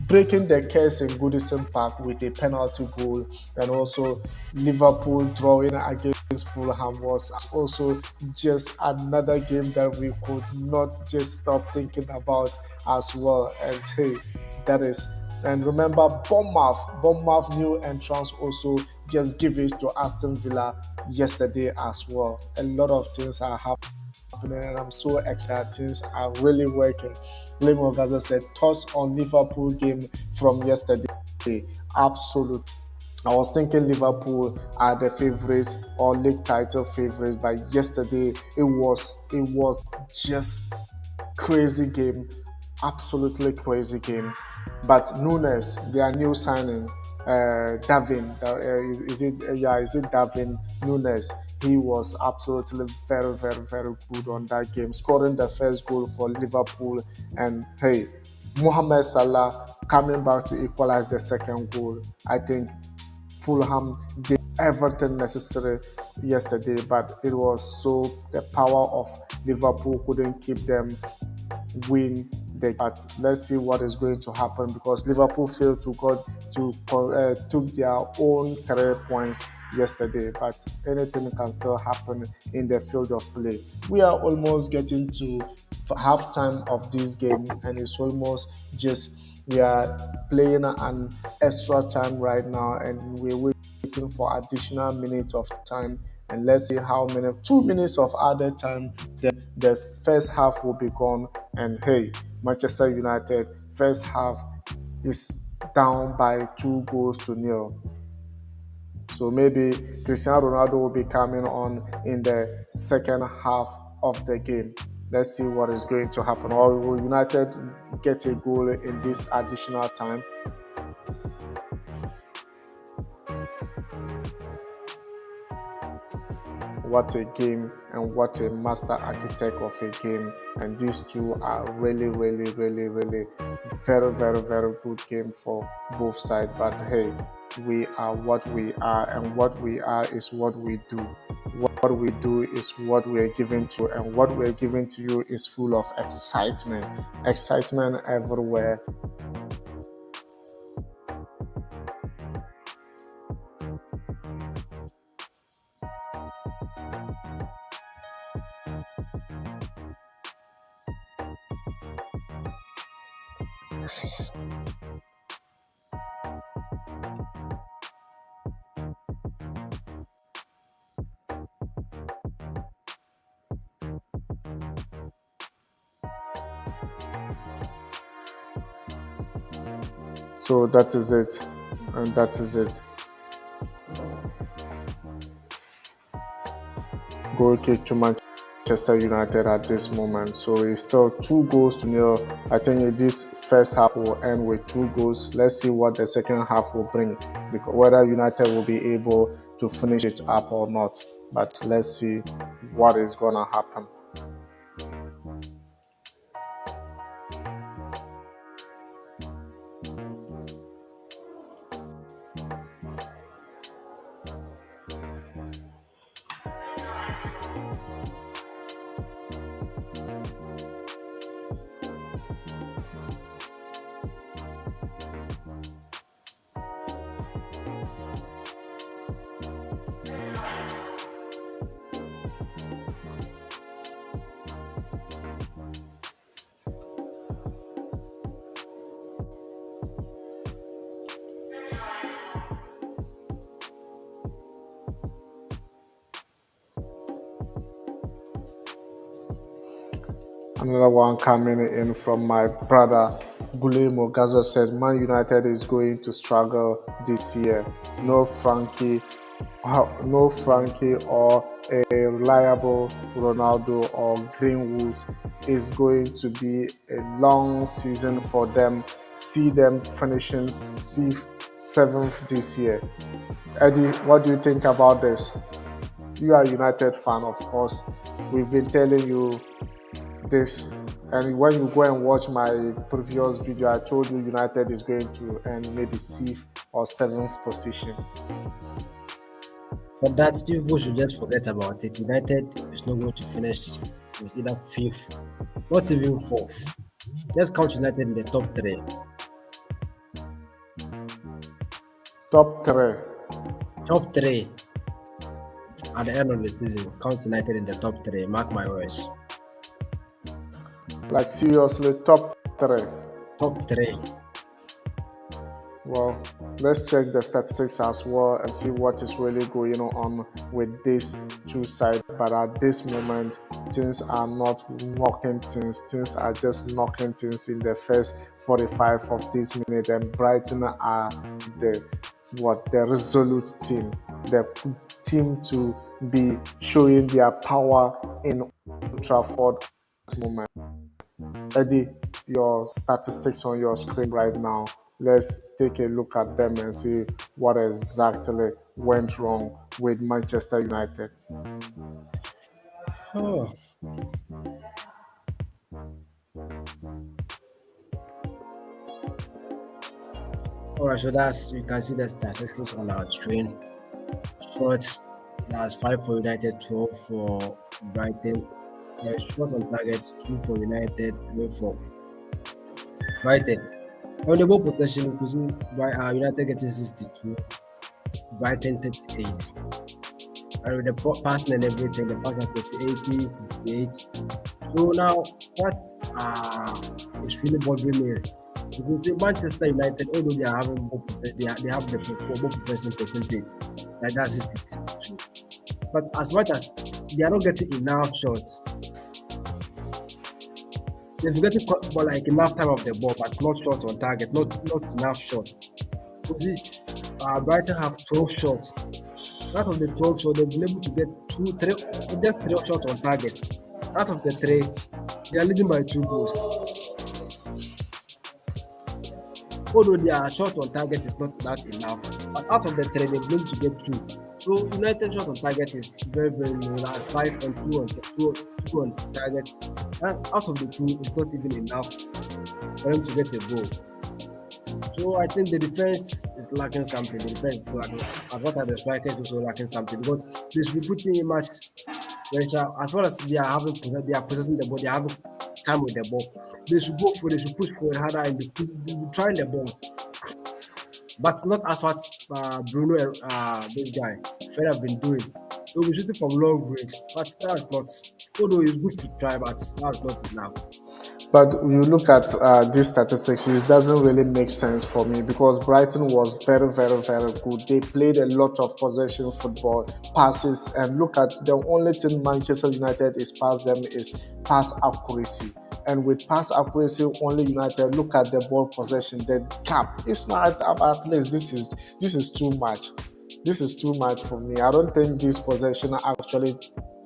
breaking the curse in Goodison Park with a penalty goal, and also Liverpool drawing against Fulham was also just another game that we could not just stop thinking about as well. And hey, that is. And remember, Bournemouth new entrance also just give it to Aston Villa yesterday as well. A lot of things are happening, and I'm so excited. Things are really working. Lemon Gaza said, thoughts on Liverpool game from yesterday. Absolutely. I was thinking Liverpool are the favorites or league title favorites, but yesterday it was just crazy game, absolutely crazy game. But Nunes, their new signing, Davin, is it Davin Nunes? He was absolutely very, very, very good on that game, scoring the first goal for Liverpool. And hey, Mohamed Salah coming back to equalize the second goal. I think Fulham did everything necessary yesterday, but it was so the power of Liverpool couldn't keep them win the. But let's see what is going to happen because Liverpool failed to took their own career points yesterday. But anything can still happen in the field of play. We are almost getting to half time of this game, and it's almost just we are playing an extra time right now, and we're waiting for additional minutes of time. And let's see how many 2 minutes of added time, then the first half will be gone. And hey, Manchester United first half is down by 2 goals to nil. So maybe Cristiano Ronaldo will be coming on in the second half of the game. Let's see what is going to happen. Or will United get a goal in this additional time? What a game and what a master architect of a game. And these two are really, really, really, really very, very, very good game for both sides. But hey, we are what we are, and what we are is what we do. What we do is what we're giving to, and what we're giving to you is full of excitement, excitement everywhere. So that is it, and that is it. Goal kick to Manchester United at this moment. So it's still 2 goals to nil. I think this first half will end with 2 goals. Let's see what the second half will bring, because whether United will be able to finish it up or not. But let's see what is gonna happen. Another one coming in from my brother Guillermo Gaza said, Man United is going to struggle this year. No Frankie, no Frankie or a reliable Ronaldo or Greenwood. Is going to be a long season for them. See them finishing seventh this year. Eddie, what do you think about this? You are a United fan, of course. We've been telling you this, and when you go and watch my previous video, I told you United is going to end maybe sixth or seventh position. For that, people should just forget about it. United is not going to finish with either fifth, not even fourth. Just count United in the top three. Top three. Top three at the end of the season. Count United in the top three. Mark my words. Like seriously, top three. Top three. Well, let's check the statistics as well and see what is really going on with these two sides. But at this moment, things are not knocking things. Things are just knocking things in the first 45 of this minute. And Brighton are the resolute team, the team to be showing their power in Old Trafford at this moment. Eddie, your statistics on your screen right now. Let's take a look at them and see what exactly went wrong with Manchester United. Oh. Alright, so that's you can see the statistics on our screen. Shots, that's 5 for United, 12 for Brighton. Shots on target, 2 for United, 3 for Brighton. On the ball possession, you can see United getting 62, Brighton 38. And with the passing and everything, the pass at 80, 68. So now, what's is really bothering me is you can see Manchester United, although they are having more possession, they have the more possession percentage, like that's 62. But as much as they are not getting enough shots, they're getting like enough time of the ball, but not shots on target, not enough shots. You see, Brighton have 12 shots. Out of the 12 shots, they've been able to get just 3 shots on target. Out of the 3, they are leading by 2 goals. Although their shot on target is not that enough, but out of the 3, they've been able to get 2. So United shot on target is very, very low. Like 5 and 2 on target. And out of the 2, it's not even enough for them to get a goal. So I think the defense is lacking something. The defense is lacking. As well as the strikers also lacking something, because they should be putting in much pressure. As well as they are possessing the ball, they are having time with the ball. They should push for it harder and be trying the ball. But not as what Bruno, this guy, Fred have been doing. They'll be shooting from long range, but that's not. Although it's good to try, but that's not enough. But you look at these statistics, it doesn't really make sense for me because Brighton was very, very, very good. They played a lot of possession football, passes, and look at the only thing Manchester United is past them is pass accuracy. And with pass accuracy, only United look at the ball possession, the gap. It's not at least this is too much. This is too much for me. I don't think this possession actually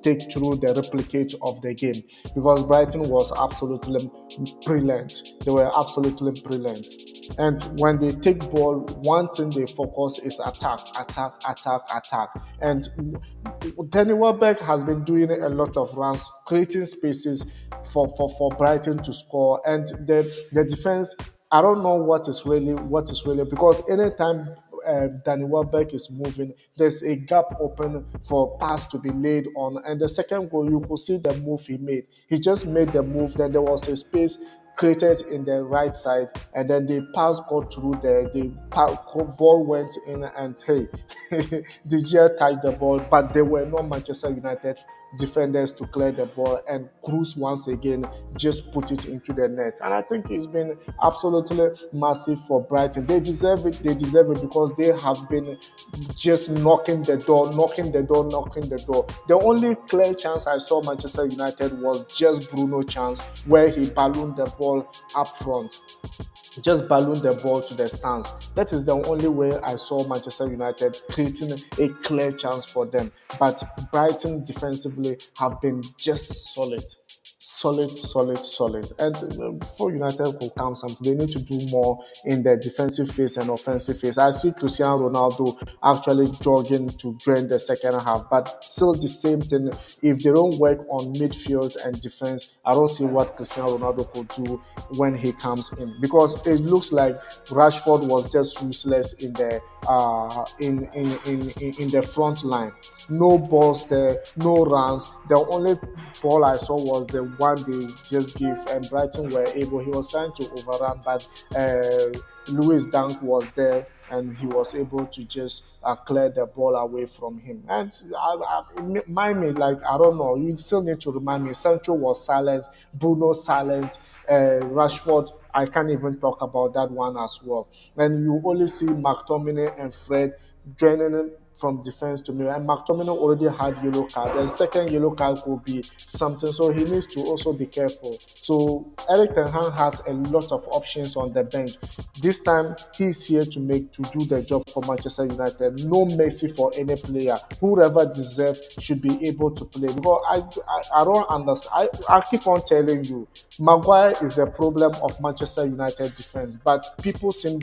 take through the replicate of the game because Brighton was absolutely brilliant. They were absolutely brilliant. And when they take ball, one thing they focus is attack, attack, attack, attack. And Danny Welbeck has been doing a lot of runs, creating spaces for Brighton to score. And the defense, I don't know what is really because anytime Danny Welbeck is moving, there's a gap open for pass to be laid on. And the second goal, you could see the move he made. He just made the move, then there was a space created in the right side, and then the pass got through there. The ball went in, and hey, the Gea touched the ball, but they were not Manchester United defenders to clear the ball, and Cruz once again just put it into the net. And I think it's been absolutely massive for Brighton. They deserve it. They deserve it because they have been just knocking the door, knocking the door, knocking the door. The only clear chance I saw Manchester United was just Bruno chance where he ballooned the ball up front, just balloon the ball to the stands. That is the only way I saw Manchester United creating a clear chance for them. But Brighton defensively have been just solid. Solid, solid, solid. And before United will come something, they need to do more in the defensive phase and offensive phase. I see Cristiano Ronaldo actually jogging to join the second half, but still the same thing. If they don't work on midfield and defense, I don't see what Cristiano Ronaldo could do when he comes in because it looks like Rashford was just useless in the in the front line. No balls there, no runs. The only ball I saw was the one they just gave, and Brighton were able. He was trying to overrun, but Lewis Dunk was there, and he was able to just clear the ball away from him. And mind me, like I don't know, you still need to remind me. Sancho was silent, Bruno silent, Rashford. I can't even talk about that one as well. And you only see McTominay and Fred joining from defense to mirror. And McTominay already had yellow card. The second yellow card could be something, so he needs to also be careful. So Erik Ten Hag has a lot of options on the bench. This time he's here to do the job for Manchester United. No mercy for any player. Whoever deserves should be able to play. Because I don't understand. I keep on telling you, Maguire is a problem of Manchester United defense, but people seem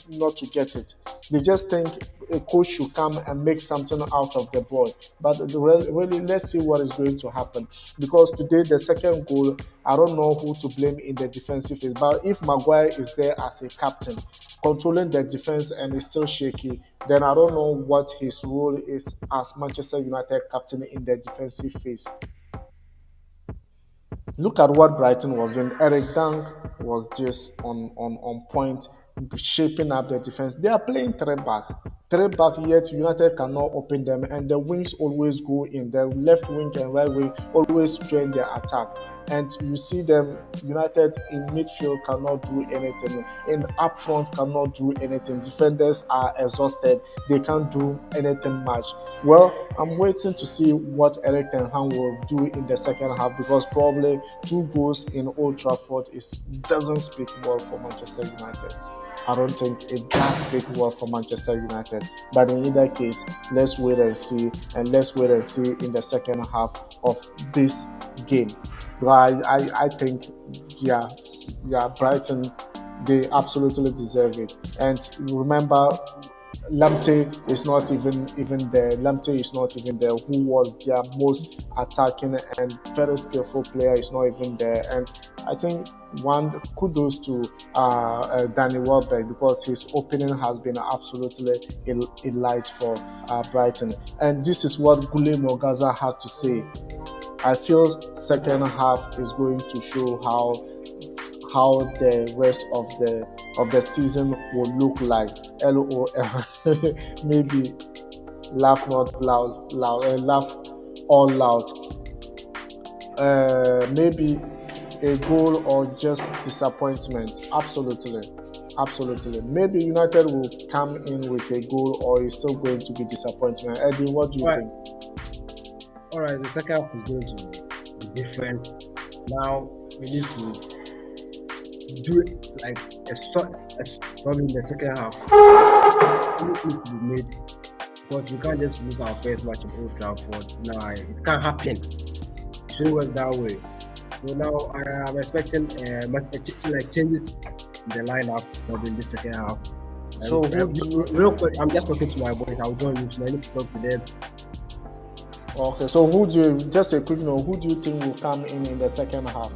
not to get it. They just think a coach should come and make something out of the ball. But really, let's see what is going to happen. Because today, the second goal, I don't know who to blame in the defensive phase. But if Maguire is there as a captain, controlling the defense and is still shaky, then I don't know what his role is as Manchester United captain in the defensive phase. Look at what Brighton was doing. Eric Dunk was just on point, shaping up the defense. They are playing three back. Yet United cannot open them, and the wings always go in. The left wing and right wing always join their attack. And you see them, United in midfield cannot do anything, in up front cannot do anything. Defenders are exhausted, they can't do anything much. Well, I'm waiting to see what Erik Ten Hag will do in the second half because probably two goals in Old Trafford doesn't speak well for Manchester United. I don't think it does speak well for Manchester United. But in either case, let's wait and see, and let's wait and see in the second half of this game. But I think, yeah, yeah, Brighton, they absolutely deserve it. And remember, Lamptey is not even there. Lamptey is not even there. Who was their most attacking and very skillful player is not even there. And I think one kudos to Danny Welbeck because his opening has been absolutely a light for Brighton. And this is what Gule Mogaza had to say. I feel second half is going to show how the rest of the season will look like. LOL. Maybe laugh not laugh all loud. Maybe a goal or just disappointment? Absolutely. Absolutely. Maybe United will come in with a goal or it's still going to be disappointment. Eddie, what do you All right, think? all right. The second half is going to be different. Now we need to do it like probably in the second half. Changes need to be made because we can't just lose our first match in Old Trafford. Nah, it can't happen. It shouldn't work that way. So now I am expecting like changes in the lineup probably in the second half. So who do, Real quick, I'm just talking to my boys. I'll join you. So I need to talk to them. okay, so who do you, just a quick note, who do you think will come in the second half?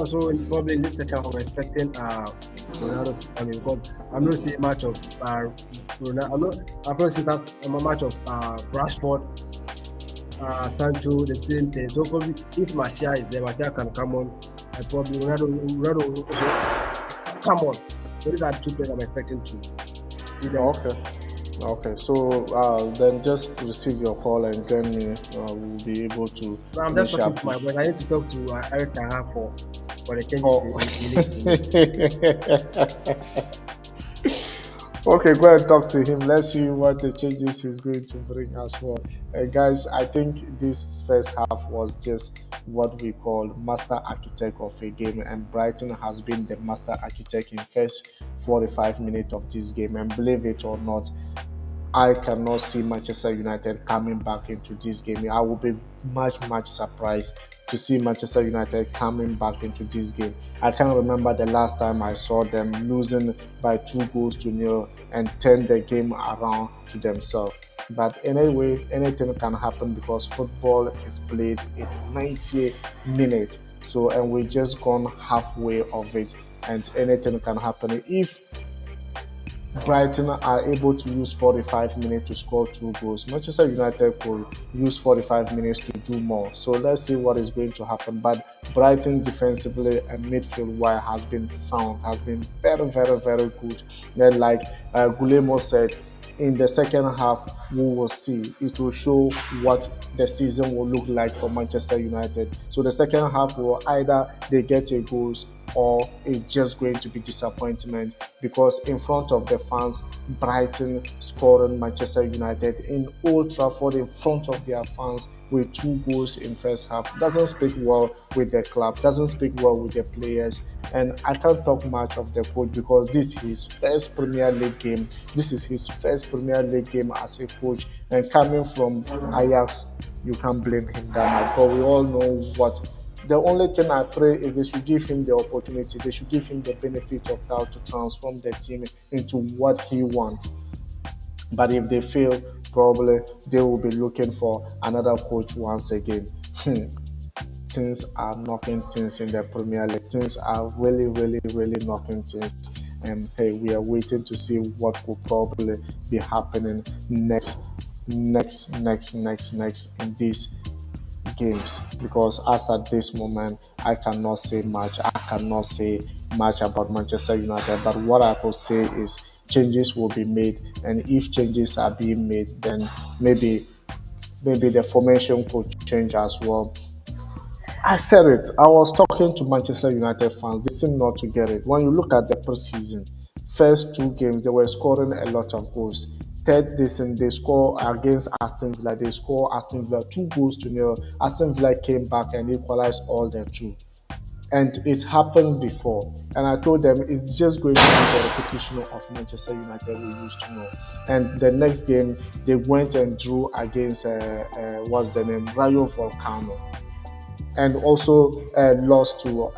So probably in this second, I'm expecting Ronaldo to come in because I'm not seeing much of Ronaldo. I've not seen that a match of Rashford, Sancho, the same thing. So probably if Marcia is there, Marcia can come on. And probably Ronaldo will also come on. So these are two players I'm expecting to see them. Okay. Okay, so then just receive your call and then we'll be able to So I'm just finish talking up to my this. boys. I need to talk to Erik for the changes Oh, he needs to make. okay, go and talk to him. Let's see what the changes he's going to bring as well. Guys, I think this first half was just what we call master architect of a game, and Brighton has been the master architect in first 45 minutes of this game. And believe it or not, I cannot see Manchester United coming back into this game. I will be much surprised to see Manchester United coming back into this game. I can't remember the last time I saw them losing by 2 goals to 0 and turn the game around to themselves. But anyway, anything can happen because football is played in 90 minutes. So, and we just gone halfway of it, and anything can happen. If Brighton are able to use 45 minutes to score 2 goals, Manchester United could use 45 minutes to do more. So let's see what is going to happen. But Brighton defensively and midfield wise has been sound, has been very good. Then, like Gulemo said, in the second half, we will see. It will show what the season will look like for Manchester United. So the second half will either they get a goals or it's just going to be disappointment because in front of the fans, Brighton scoring Manchester United in Old Trafford in front of their fans with 2 goals in first half doesn't speak well with the club, doesn't speak well with the players. And I can't talk much of the coach because this is his first Premier League game. This is his first Premier League game as a coach, and coming from Ajax, you can't blame him that much. But we all know what the only thing I pray is they should give him the opportunity. They should give him the benefit of doubt to transform the team into what he wants. But if they fail, probably they will be looking for another coach once again. Things are knocking things in the Premier League. Things are really knocking things. And hey, we are waiting to see what will probably be happening next in this games because as at this moment I cannot say much. I cannot say much about Manchester United, but what I could say is changes will be made, and if changes are being made, then maybe the formation could change as well. I said it. I was talking to Manchester United fans. They seem not to get it. When you look at the preseason, first 2 games, they were scoring a lot of goals. Third season, they score against Aston Villa. They score Aston Villa 2 goals to 0. Aston Villa came back and equalized all their two. And it happens before. And I told them it's just going to be the repetition of Manchester United we used to know. And the next game, they went and drew against, what's the name? Rayo Volcano, and also lost to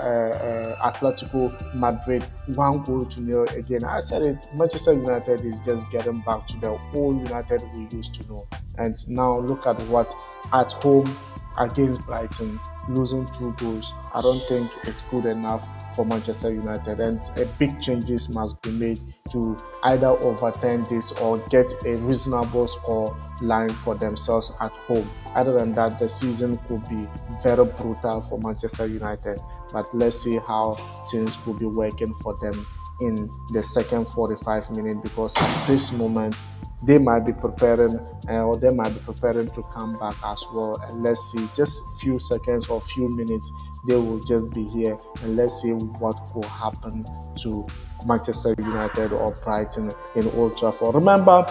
Atletico Madrid 1 goal to 0 again. I said it, Manchester United is just getting back to the old United we used to know. And now look at what at home against Brighton, losing 2 goals. I don't think it's good enough for Manchester United, and big changes must be made to either overturn this or get a reasonable score line for themselves at home. Other than that, the season could be very brutal for Manchester United. But let's see how things could be working for them in the second 45 minutes because at this moment they might be preparing or they might be preparing to come back as well. And let's see, just few seconds or few minutes, they will just be here, and let's see what will happen to Manchester United or Brighton in Old Trafford. Remember,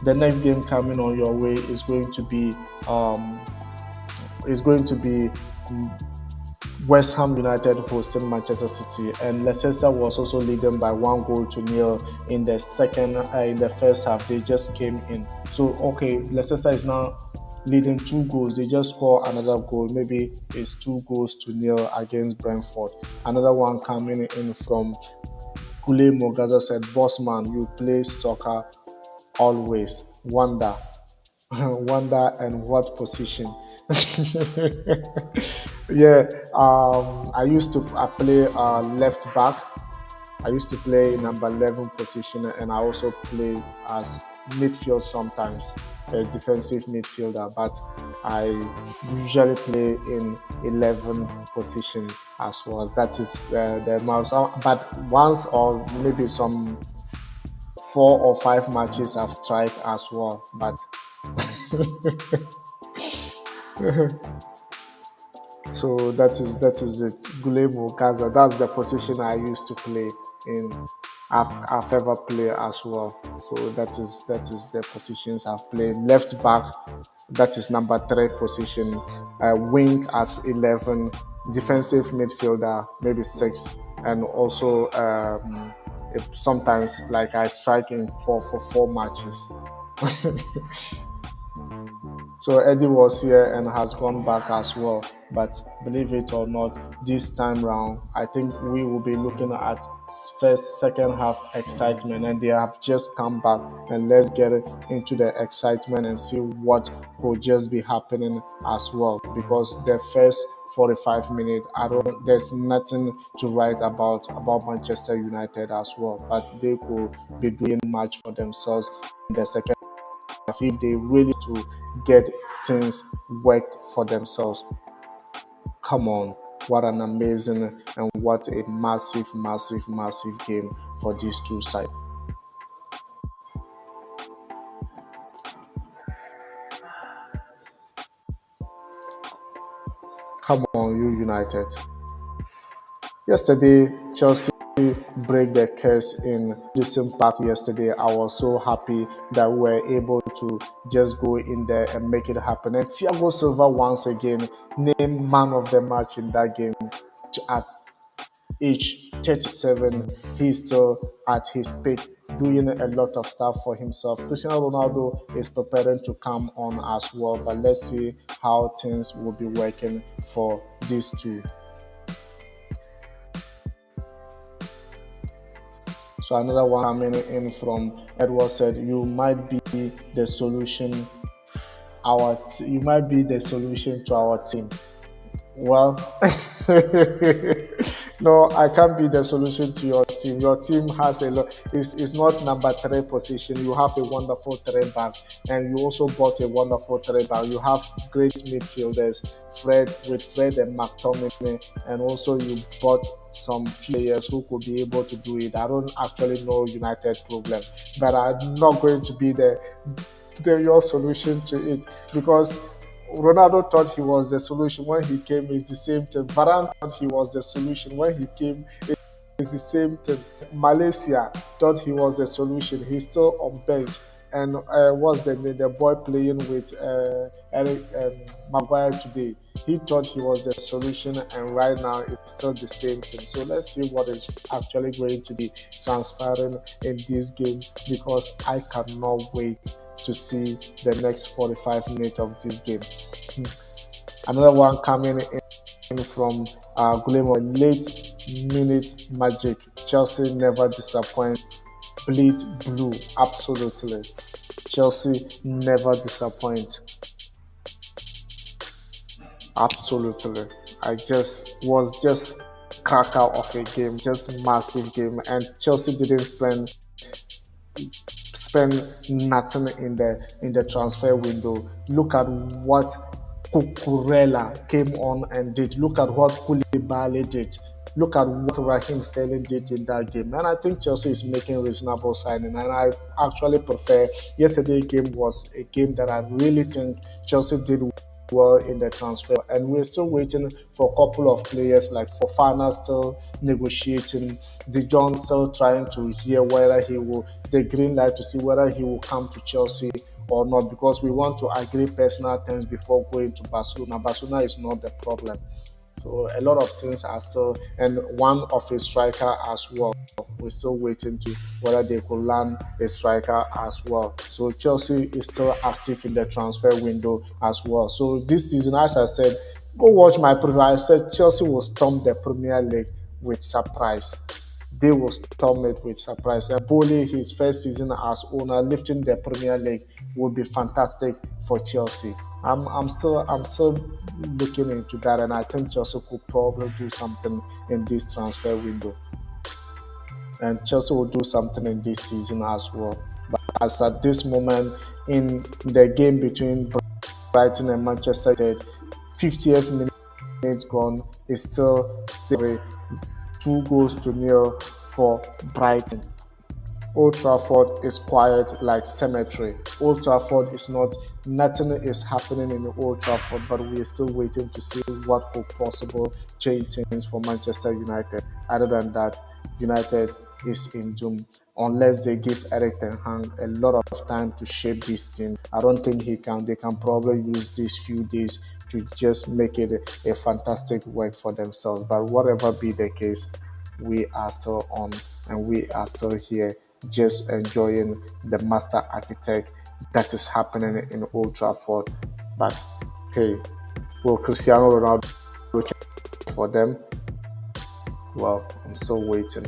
the next game coming on your way um, is going to be West Ham United hosting Manchester City, and Leicester was also leading by 1 goal to nil in the in the first half. They just came in. So okay, Leicester is now leading 2 goals. They just score another goal. Maybe it's 2 goals to nil against Brentford. Another one coming in from Kule Mogaza said, "Bossman, you play soccer always. Wonder." Wonder and what position? Yeah, I play left back. I used to play number 11 position, and I also play as midfield sometimes, a defensive midfielder. But I usually play in 11 position as well. That is the mouse. But once or maybe some 4 or 5 matches I've tried as well. But so that is it. Gulemo Gaza. That's the position I used to play in. I've ever played as well. So that is the positions I've played. Left back, that is number 3 position. Wing as 11. Defensive midfielder, maybe 6. And also if sometimes like I strike in for 4 matches. So Eddie was here and has gone back as well. But believe it or not, this time round, I think we will be looking at first, second half excitement, and they have just come back. And let's get into the excitement and see what will just be happening as well. Because the first 45 minutes, I don't. There's nothing to write about Manchester United as well. But they could be doing much for themselves in the second if they really to get things worked for themselves. Come on, what an amazing and what a massive, massive, massive game for these two sides. Come on, you United. Yesterday, Chelsea break the curse in Goodison Park yesterday. I was so happy that we were able to just go in there and make it happen. And Thiago Silva once again named man of the match in that game at age 37. He's still at his peak, doing a lot of stuff for himself. Cristiano Ronaldo is preparing to come on as well, but let's see how things will be working for these two. So another one coming in from Edward said, "You might be the solution. You might be the solution to our team." Well, no, I can't be the solution to your team. Your team has a lot. It's not number 3 position. You have a wonderful 3 back, and you also bought a wonderful 3 back. You have great midfielders, Fred and McTominay, and also you bought some players who could be able to do it. I don't actually know United problem, but I'm not going to be your solution to it because Ronaldo thought he was the solution when he came. It's the same thing. Varane thought he was the solution when he came. It's the same thing. Malaysia thought he was the solution. He's still on bench. And what's the name? The boy playing with Eric Maguire today. He thought he was the solution, and right now it's still the same thing. So let's see what is actually going to be transpiring in this game because I cannot wait to see the next 45 minutes of this game. Another one coming in from Gulemo, late minute magic. Chelsea never disappoint. Bleed blue, absolutely. Chelsea never disappoint. Absolutely. I just was just cracker of a game, just massive game, and Chelsea didn't spend nothing in the transfer window. Look at what Cucurella came on and did. Look at what Koulibaly did. Look at what Raheem Sterling did in that game. And I think Chelsea is making reasonable signing. And I actually prefer yesterday's game was a game that I really think Chelsea did well in the transfer. And we're still waiting for a couple of players like Fofana still negotiating, De Jong still trying to hear whether he will the green light to see whether he will come to Chelsea or not because we want to agree personal terms before going to Barcelona. Barcelona is not the problem. So a lot of things are still, and one of a striker as well. We're still waiting to whether they could land a striker as well. So Chelsea is still active in the transfer window as well. So this season, as I said, go watch my preview. I said Chelsea will storm the Premier League with surprise. They will storm it with surprise. And Boli, his first season as owner, lifting the Premier League would be fantastic for Chelsea. I'm still looking into that, and I think Chelsea could probably do something in this transfer window, and Chelsea will do something in this season as well. But as at this moment in the game between Brighton and Manchester United, 50th minute gone, is still 2 goals to nil for Brighton. Old Trafford is quiet like cemetery. Old Trafford is not, nothing is happening in Old Trafford, but we are still waiting to see what could possible change things for Manchester United. Other than that, United is in doom unless they give Erik ten Hag a lot of time to shape this team. I don't think he can. They can probably use these few days to just make it a fantastic work for themselves. But whatever be the case, we are still on and we are still here just enjoying the master architect that is happening in Old Trafford. But hey, will Cristiano Ronaldo change for them? Well, I'm still waiting.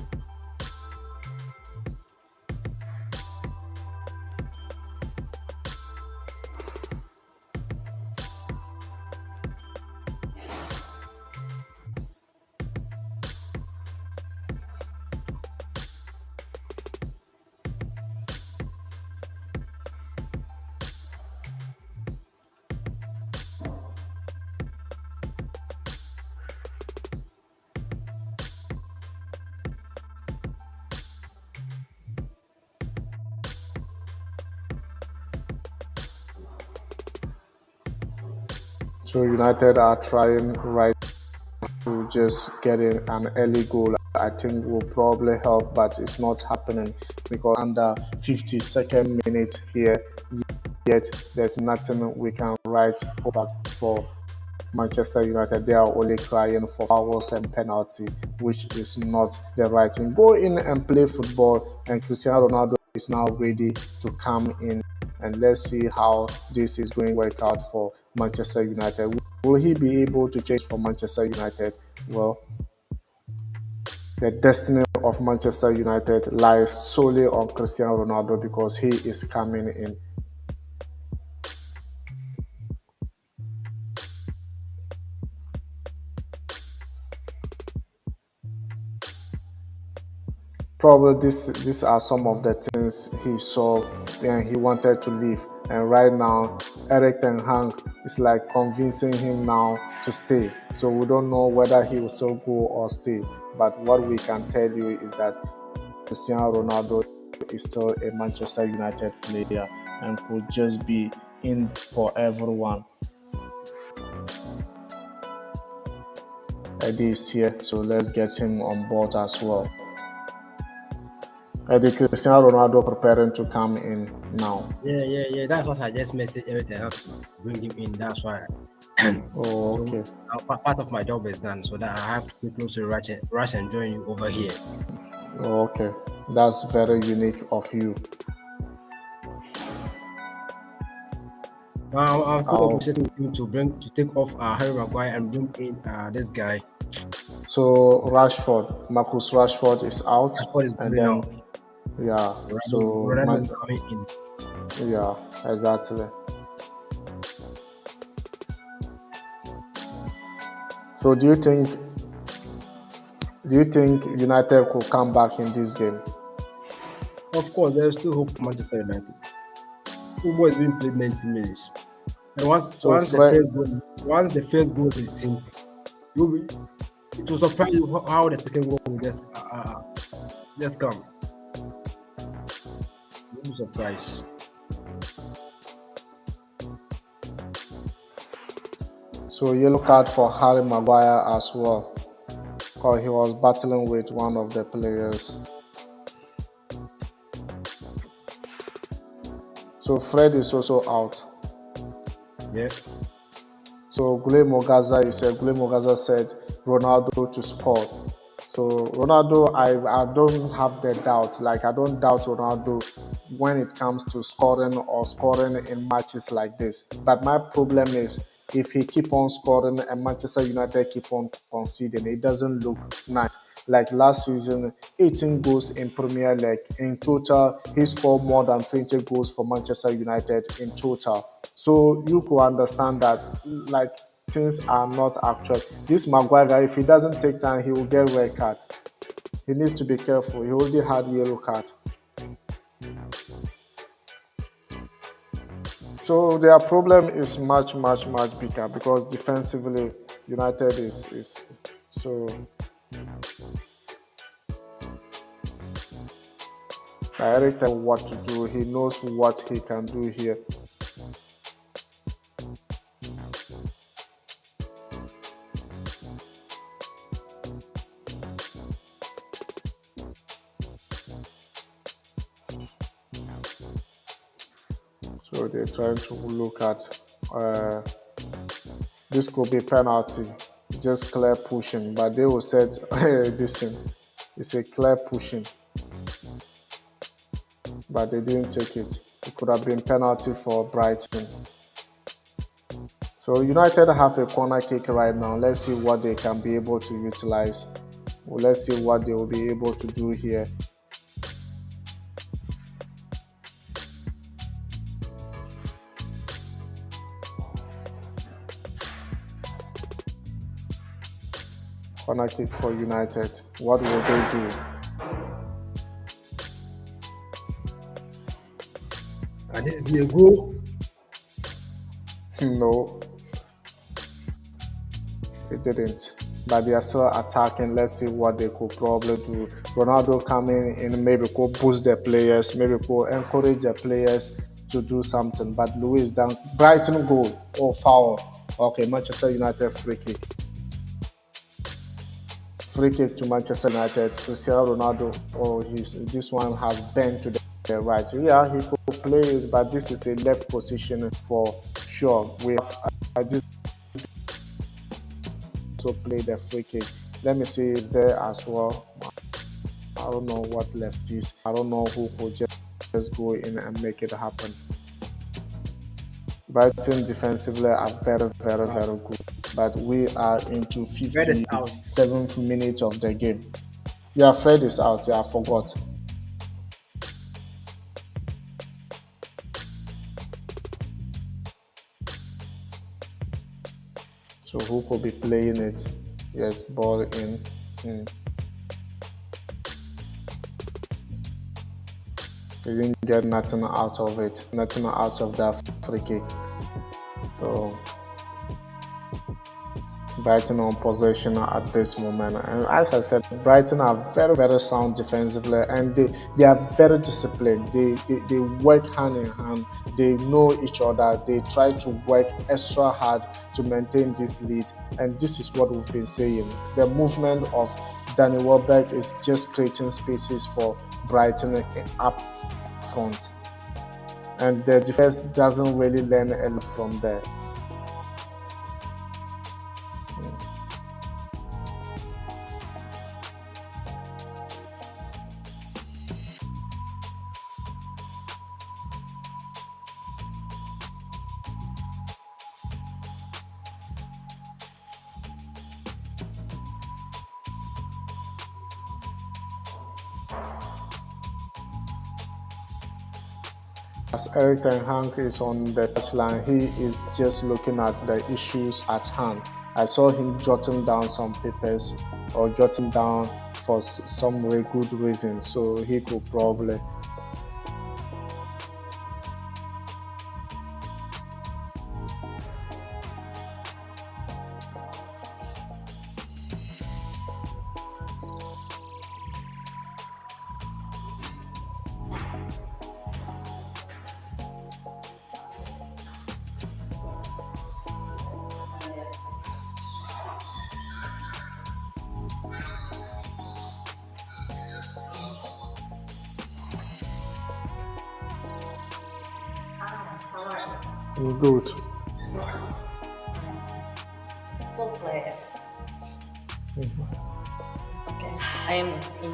So United are trying right to just get in an early goal. I think will probably help, but it's not happening because under 52nd minute here, yet there's nothing we can write back for Manchester United. They are only crying for fouls and penalty, which is not the right thing. Go in and play football, and Cristiano Ronaldo is now ready to come in. And let's see how this is going to work out for Manchester United. Will he be able to change for Manchester United? Well, the destiny of Manchester United lies solely on Cristiano Ronaldo because he is coming in. Probably these are some of the things he saw and he wanted to leave. And right now, Erik ten Hag is like convincing him now to stay. So we don't know whether he will still go or stay. But what we can tell you is that Cristiano Ronaldo is still a Manchester United player and could just be in for everyone. Eddie is here, so let's get him on board as well. The Cristiano Ronaldo preparing to come in now. Yeah. That's what I just messaged Eric. I have to bring him in. That's why. Oh, So okay. part of my job is done, so that I have to be close to rush and join you over here. Oh, okay. That's very unique of you. Now I'm still Oh, negotiating with him to take off Harry Maguire and bring in this guy. so Marcus Rashford is out, Rashford is and going then out. yeah. Ronaldo is coming in. Yeah, exactly. So do you think United could come back in this game? Of course, there's still hope for Manchester United. Football is being played 90 minutes, and So Fred, once the first goal is seen, you'll be it will surprise you how the second goal will just come. You'll be surprised. So yellow card for Harry Maguire as well, because he was battling with one of the players. So Fred is also out. Yeah. So Gule Mogaza said Ronaldo to score. So Ronaldo, I don't have the doubt. Like I don't doubt Ronaldo when it comes to scoring or scoring in matches like this. But my problem is if he keep on scoring and Manchester United keep on conceding, it doesn't look nice. Like last season, 18 goals in Premier League. In total, he scored more than 20 goals for Manchester United in total. So you could understand that, like, things are not actual. This Maguire, if he doesn't take time, he will get red card. He needs to be careful. He already had yellow card. So their problem is much bigger because defensively, United is so. Erik knows what to do. He knows what he can do here. So they're trying to look at this could be penalty, just clear pushing. But they will say this thing, it's a clear pushing, but they didn't take it. It could have been penalty for Brighton. So United have a corner kick right now. Let's see what they can be able to utilize. Well, let's see what they will be able to do here. Corner kick for United. What will they do? Can this be a goal? No, it didn't. But they are still attacking. Let's see what they could probably do. Ronaldo coming in, maybe could boost the players, maybe could encourage the players to do something. But Luis down, Brighton goal or foul. Okay, Manchester United free kick. Free kick to Manchester United. Cristiano Ronaldo, oh, this one has bent to the right. Yeah, he could play it, but this is a left position for sure. We have this also play the free kick. Let me see, is there as well? I don't know what left is. I don't know who could just go in and make it happen. Brighton defensively are very good. But we are into Fred is out. 57th minute of the game. Yeah, Fred is out. Yeah, I forgot. So who could be playing it? Yes, ball in. They didn't get nothing out of it. Nothing out of that free kick. So Brighton on possession at this moment. And as I said, Brighton are very sound defensively and they are very disciplined. They work hand in hand. They know each other. They try to work extra hard to maintain this lead. And this is what we've been saying. The movement of Danny Welbeck is just creating spaces for Brighton up front. And the defense doesn't really learn a lot from there. As Erik and Hank is on the touchline, he is just looking at the issues at hand. I saw him jotting down some papers or jotting down for some very good reason, so he could probably. Good. Full player. Okay. I am in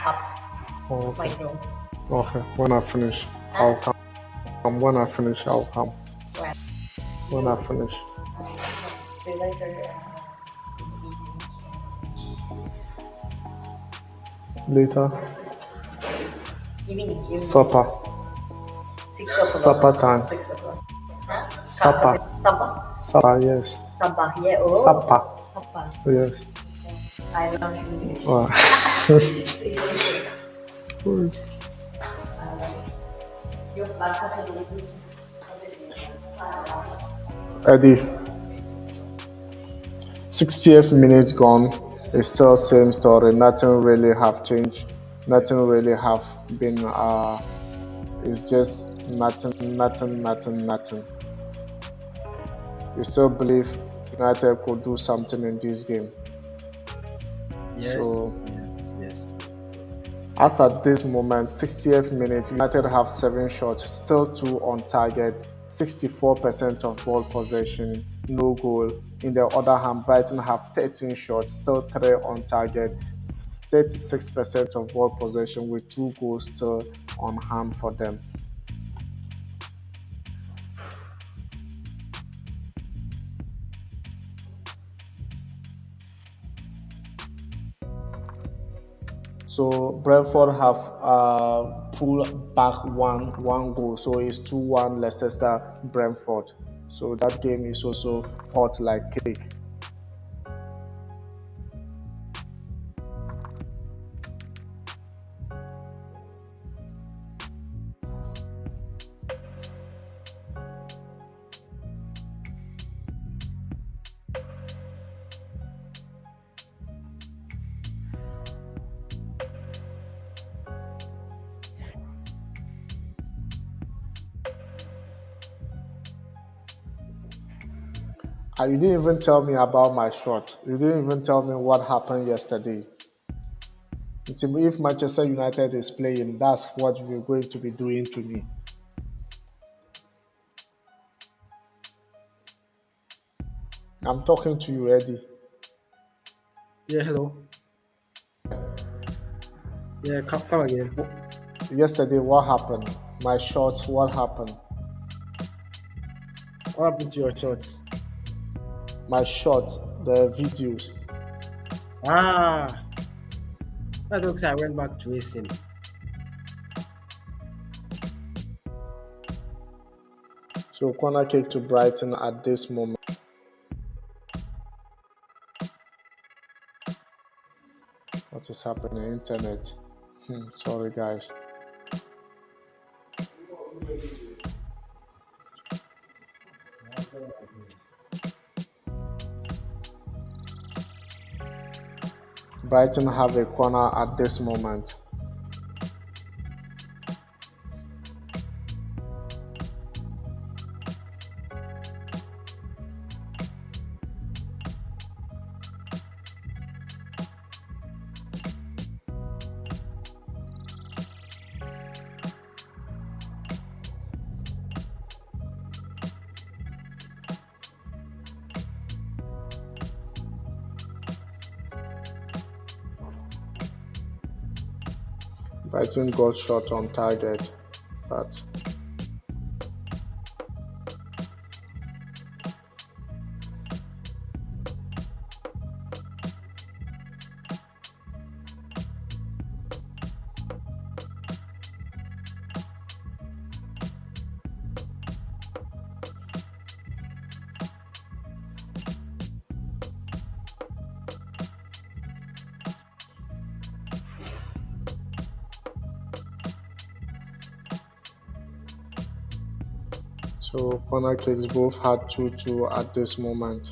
up my Okay. room. Okay. When I finish, I'll come. When I finish, I'll come. Well, When I finish. see you later. In the evening. Later, Evening. supper. 6 o'clock. Supper time. 6 o'clock. Huh? Supper. Sabah. Supper, yes. Sabah. Yeah. Oh. Supper. Sabah. Yes. I love English. Uh, See you later. Yok ben katılıyorum. Eddie, 60th minute gone. It's still same story. Nothing really have changed. Nothing really have been. It's just nothing, nothing, nothing, nothing. You still believe United could do something in this game. Yes, So yes, yes, yes, yes, yes. as at this moment, 60th minute, United have 7 shots, still 2 on target, 64% of ball possession, no goal. In the other hand, Brighton have 13 shots, still 3 on target, 36% of ball possession with 2 goals still on hand for them. So Brentford have pulled back one goal, so it's 2-1 Leicester Brentford. So that game is also hot like cake. You didn't even tell me about my shot. You didn't even tell me what happened yesterday. If Manchester United is playing, that's what you're going to be doing to me. I'm talking to you, Eddie. Yeah, hello. Yeah, come again. Yesterday, what happened? My shots, what happened? What happened to your shots? My shots, the videos. Ah, that's okay. I went back to racing. So corner kick to Brighton at this moment. What is happening? Internet. Sorry, guys. Brighton have a corner at this moment. Brighton got shot on target, but 'corner kicks both had 2-2 at this moment.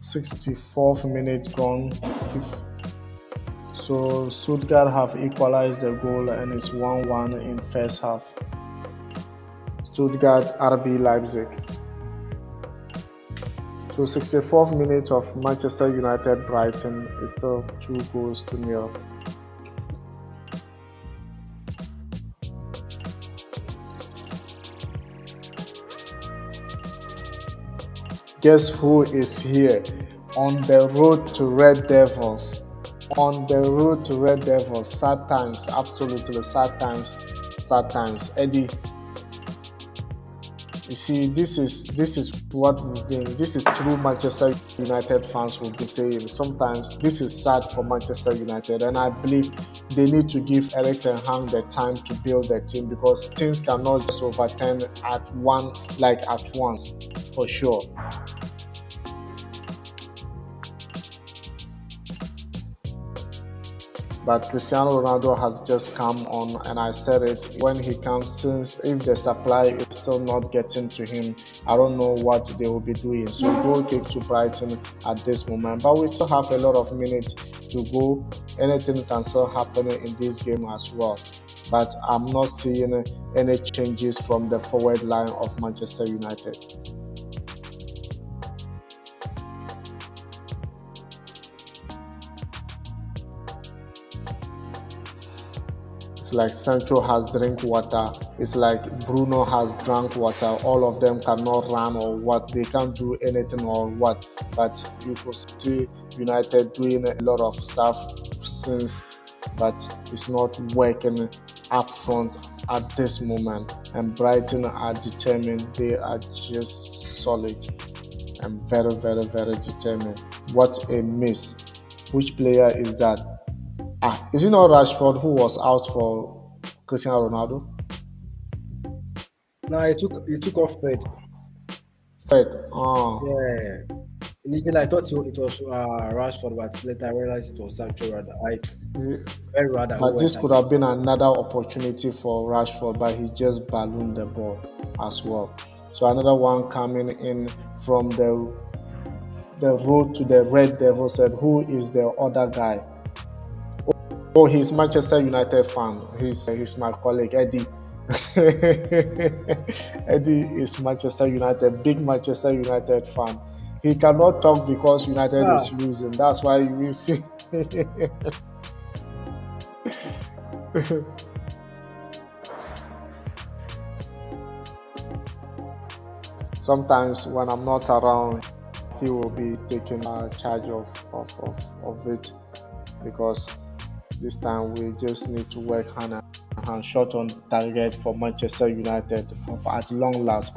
64th minute gone. So Stuttgart have equalized the goal and it's 1-1 in first half. Stuttgart RB Leipzig. So 64th minute of Manchester United Brighton is still 2-0. Guess who is here? On the road to Red Devils. On the road to Red Devils. Sad times, absolutely sad times, sad times. Eddie, you see, this is what we've been. This is true Manchester United fans will be saying. Sometimes this is sad for Manchester United, and I believe they need to give Erik and Hang the time to build the team because things cannot just overturn at once, for sure. But Cristiano Ronaldo has just come on, and I said it when he comes. Since if the supply is still not getting to him, I don't know what they will be doing. So goal kick to Brighton at this moment, but we still have a lot of minutes to go. Anything can still happen in this game as well. But I'm not seeing any changes from the forward line of Manchester United. It's like Sancho has drink water. It's like Bruno has drunk water. All of them cannot run or what. They can't do anything or what. But you could see United doing a lot of stuff since, but it's not working up front at this moment. And Brighton are determined. They are just solid and very, very, very determined. What a miss. Which player is that? Is it not Rashford who was out for Cristiano Ronaldo? Now he took off Fred. Fred. Yeah. Initially, I thought it was Rashford, but later I realized it was Sancho rather. Very rather who But went this out. could have been another opportunity for Rashford, but he just ballooned the ball as well. So another one coming in from the road to the Red Devil said, who is the other guy? Oh, he's Manchester United fan. He's my colleague Eddie. Eddie is Manchester United, big Manchester United fan. He cannot talk because United Ah, is losing. That's why you see. Sometimes when I'm not around, he will be taking charge of it because this time we just need to work hand in hand, shot on target for Manchester United at long last.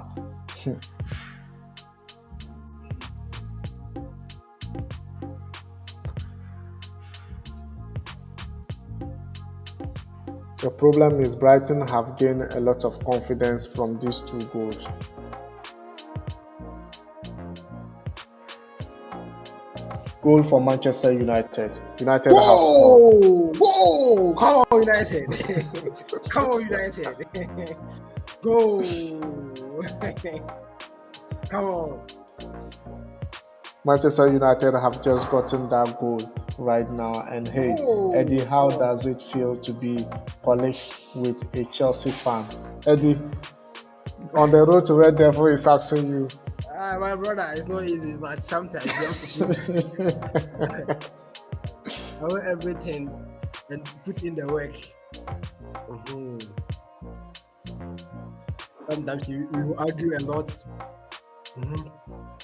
The problem is Brighton have gained a lot of confidence from these two goals. Goal for Manchester United. United have scored. whoa, whoa! Come on, United! Come on, United! Go! Come on! Manchester United have just gotten that goal right now. And hey, Whoa! Eddie, how does it feel to be colleagues with a Chelsea fan? Eddie, on the road to Red Devil is asking you. My brother, it's not easy, but sometimes you have to put away everything and put in the work. Mhm. Sometimes you argue a lot. Mhm.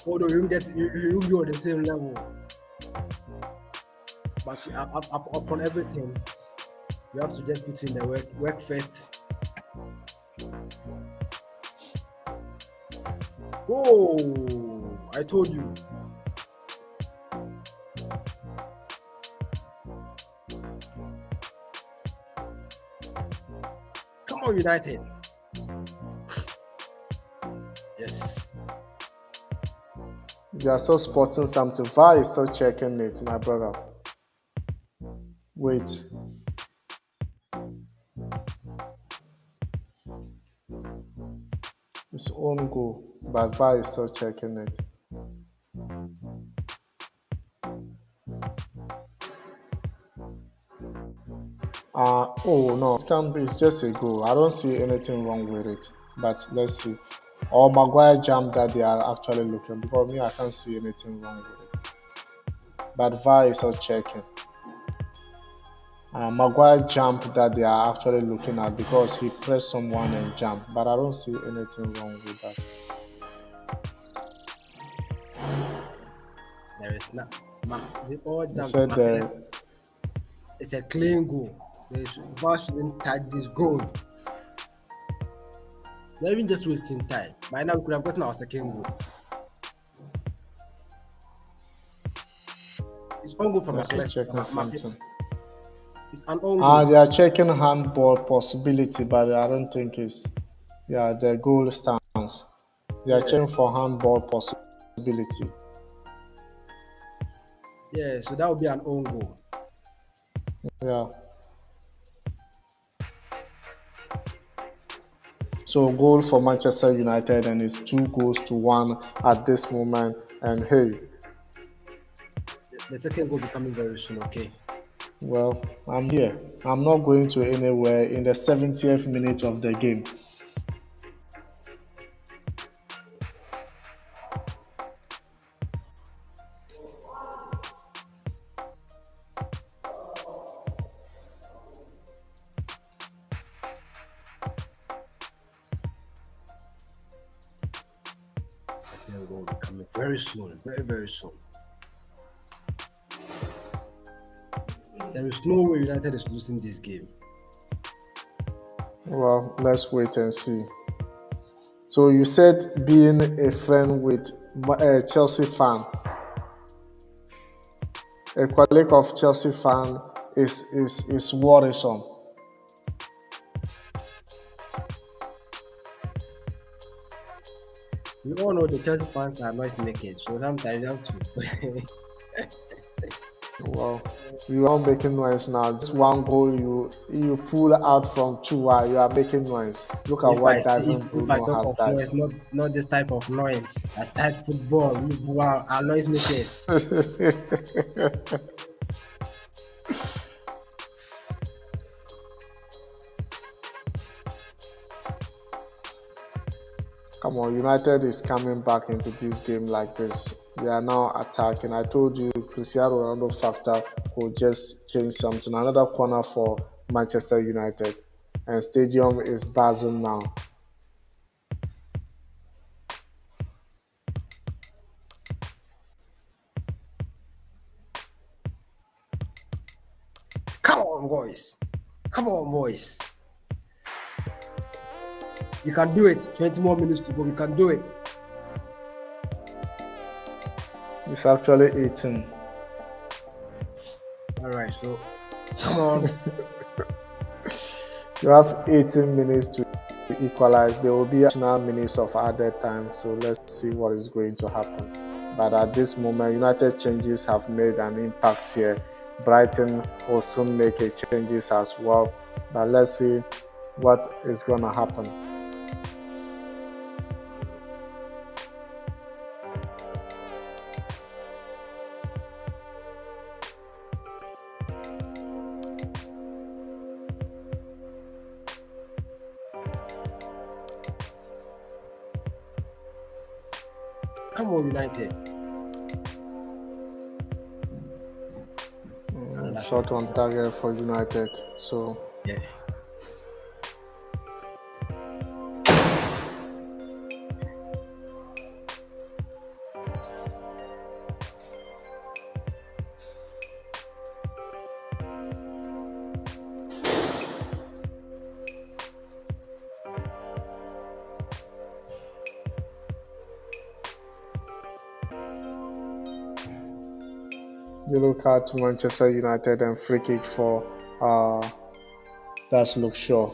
Although you won't be on the same level, but upon everything, you have to just put in the work. Work first. Oh, I told you. Come on, United. Yes. They are still spotting something. VAR is still checking it, my brother. Wait. It's own goal, but VAR is still checking it. Oh no, it can be. It's just a goal. I don't see anything wrong with it. But let's see. Or Maguire jump that they are actually looking because me, I can't see anything wrong with it. But VAR is not checking. Maguire jump that they are actually looking at because he pressed someone and jumped. But I don't see anything wrong with that. There is not. They all He jumped. said Martinez. It's a clean goal. VAR shouldn't touch this goal. They're even just wasting time. By now, we could have gotten our second goal. It's on goal from they're still Martinez. checking something. It's an on goal. They are checking handball possibility, but I don't think it's yeah the goal stands. They are Yeah, checking for handball possibility. yeah. So that would be an own goal. Yeah. So goal for Manchester United and it's 2 goals to 1 at this moment. And hey, The second goal will be coming very soon. Okay. well, I'm here. I'm not going to anywhere in the 70th minute of the game. Second goal will be coming very soon. Very, very soon. There is no way United is losing this game. Well, let's wait and see. So you said being a friend with a Chelsea fan, a colleague of Chelsea fan is worrisome. We all know the Chelsea fans are noise makers, so sometimes you have to. Well, you are making noise now. This one goal you pull out from two, you are making noise. Look at if I what say diving if I Bruno talk has of noise, dived. not this type of noise. Aside football, you are noise makers. Come on, United is coming back into this game like this. They are now attacking. I told you, Cristiano Ronaldo factor could just change something. Another corner for Manchester United, and stadium is buzzing now. Come on, boys. Come on, boys. You can do it. 20 more minutes to go. We can do it. It's actually 18. All right. So, come on. You have 18 minutes to equalize. There will be additional minutes of added time. So let's see what is going to happen. But at this moment, United changes have made an impact here. Brighton will soon make a changes as well. But let's see what is going to happen. Come on, United. Another shot Shot on on target. target for United. So Yeah. yellow card to Manchester United and free kick for that's Luke Shaw.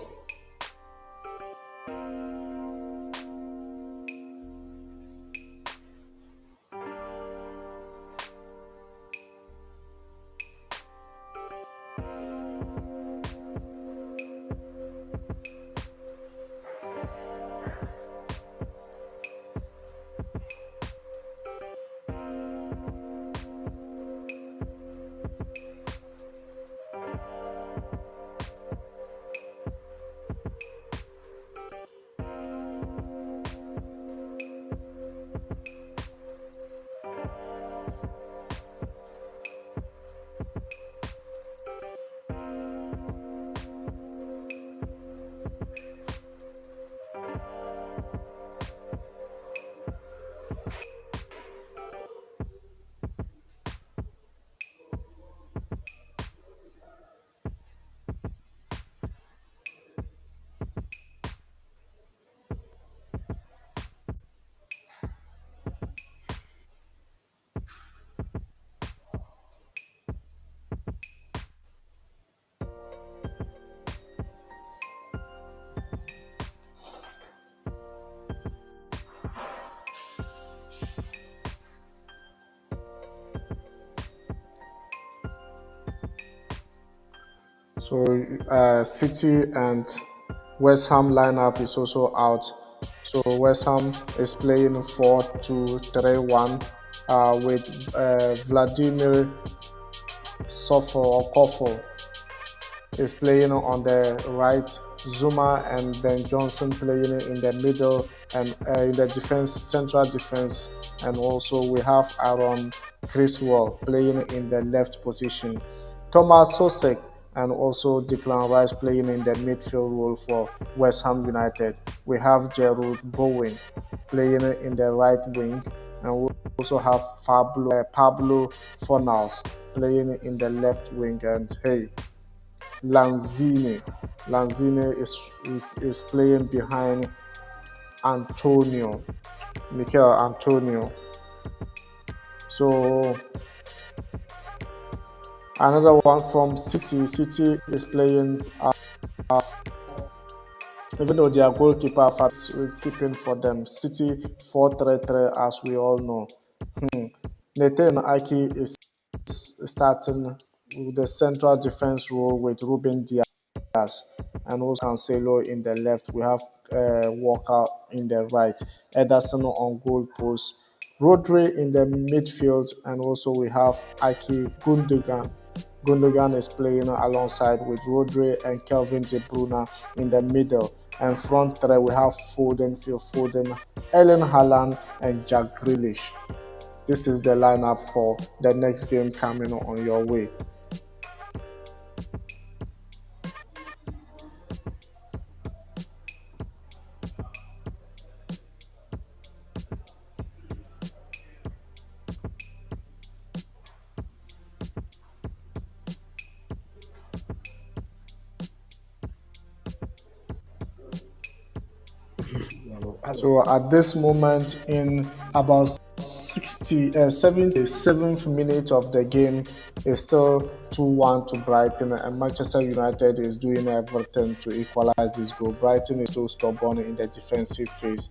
So City and West Ham lineup is also out. So West Ham is playing 4-2-3-1 with Vladimir Sofo or Kofo is playing on the right, Zuma and Ben Johnson playing in the middle and in the defense, central defense, and also we have Aaron Criswell playing in the left position. Thomas Sosek and also Declan Rice playing in the midfield role for West Ham United. We have Gerald Bowen playing in the right wing, and we also have Pablo Fornals playing in the left wing. And hey, Lanzini. Lanzini is playing behind Antonio, Mikel Antonio. So another one from City. City is playing, even though their goalkeeper is keeping for them. City 4-3-3, as we all know. Nathan Aki is starting with the central defense role with Ruben Diaz and also Cancelo in the left. We have Walker in the right, Ederson on goal post, Rodri in the midfield, and also we have Aki Gundogan. Gundogan is playing alongside with Rodri and Kelvin De Bruyne in the middle. And front three, we have Phil Foden, Ellen Haaland, and Jack Grealish. This is the lineup for the next game coming on your way. So at this moment, in about 77th minute of the game, is still 2-1 to Brighton, and Manchester United is doing everything to equalize this goal. Brighton is so stubborn in the defensive phase,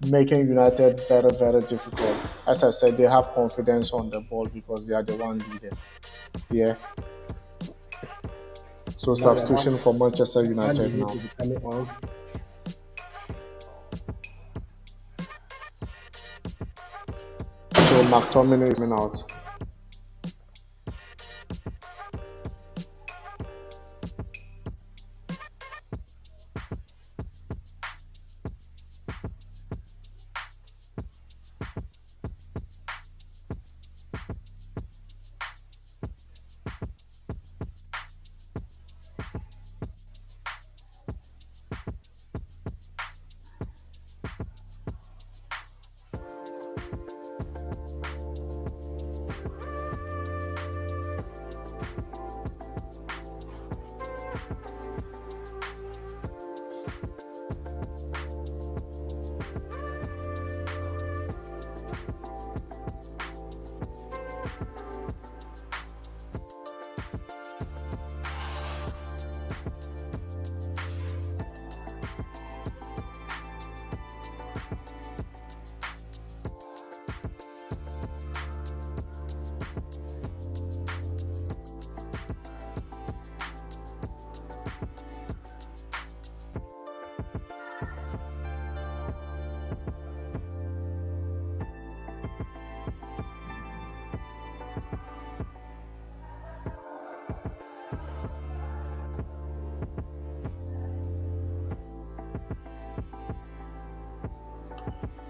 making United very, very difficult. As I said, they have confidence on the ball because they are the one leader. Yeah. So Now we substitution for Manchester have United Andy now. to be coming on. So McTominay is coming out.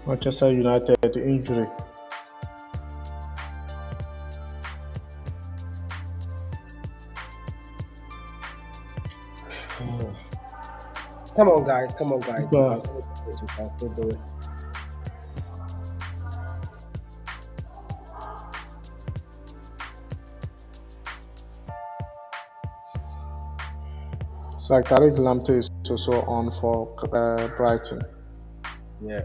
Manchester United injury. Come on, guys. Come on, guys. We can But still do it. We can still do it. it's like Tariq Lamptey is also on for Brighton. Yeah.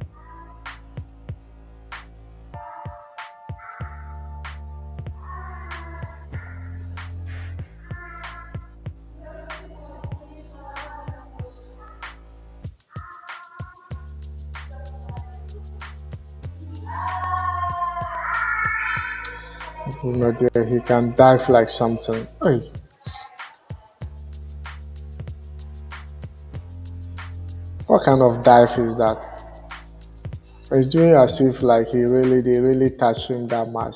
You know, he can dive like something. Hey, What kind of dive is that? It's doing as if like they really touch him that much.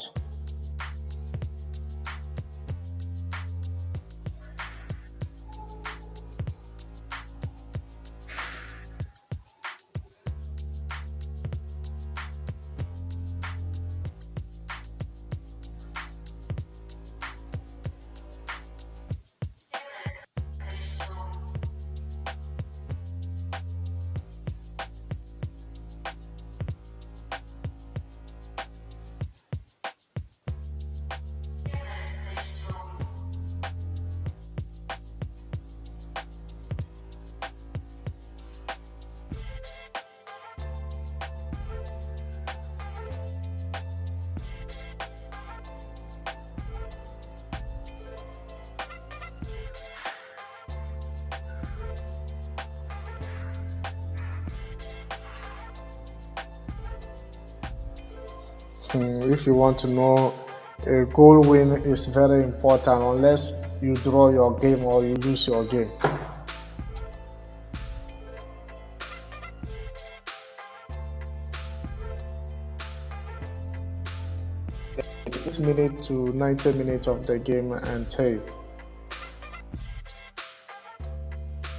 If you want to know, a goal win is very important unless you draw your game or you lose your game. 8 minutes to 90 minutes of the game and take.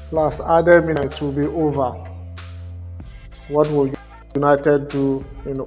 Plus added minutes will be over. What will United do in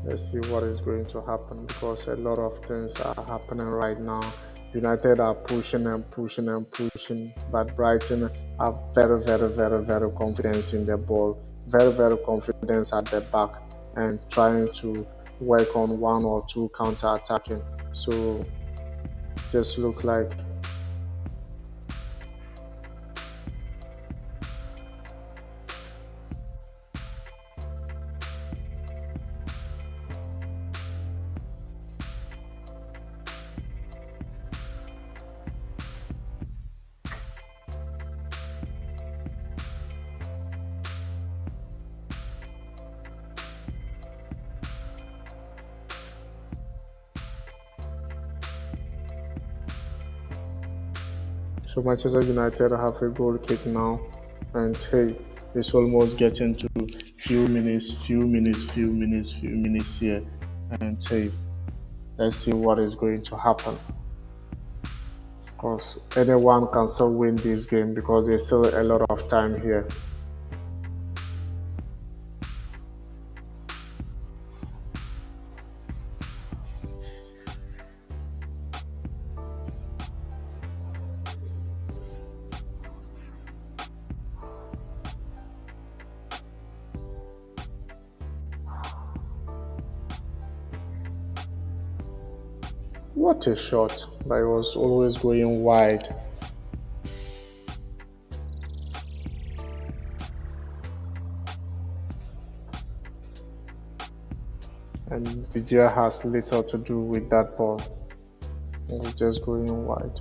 Let's see what is going to happen because a lot of things are happening right now. United are pushing and pushing and pushing, but Brighton are very confident in the ball, very confident at the back, and trying to work on one or two counter attacking. So just look like so Manchester United have a goal kick now, and hey, it's almost getting to few minutes here, and hey, let's see what is going to happen. Because anyone can still win this game because there's still a lot of time here. What a shot, but it was always going wide. And Didier has little to do with that ball. It was just going wide.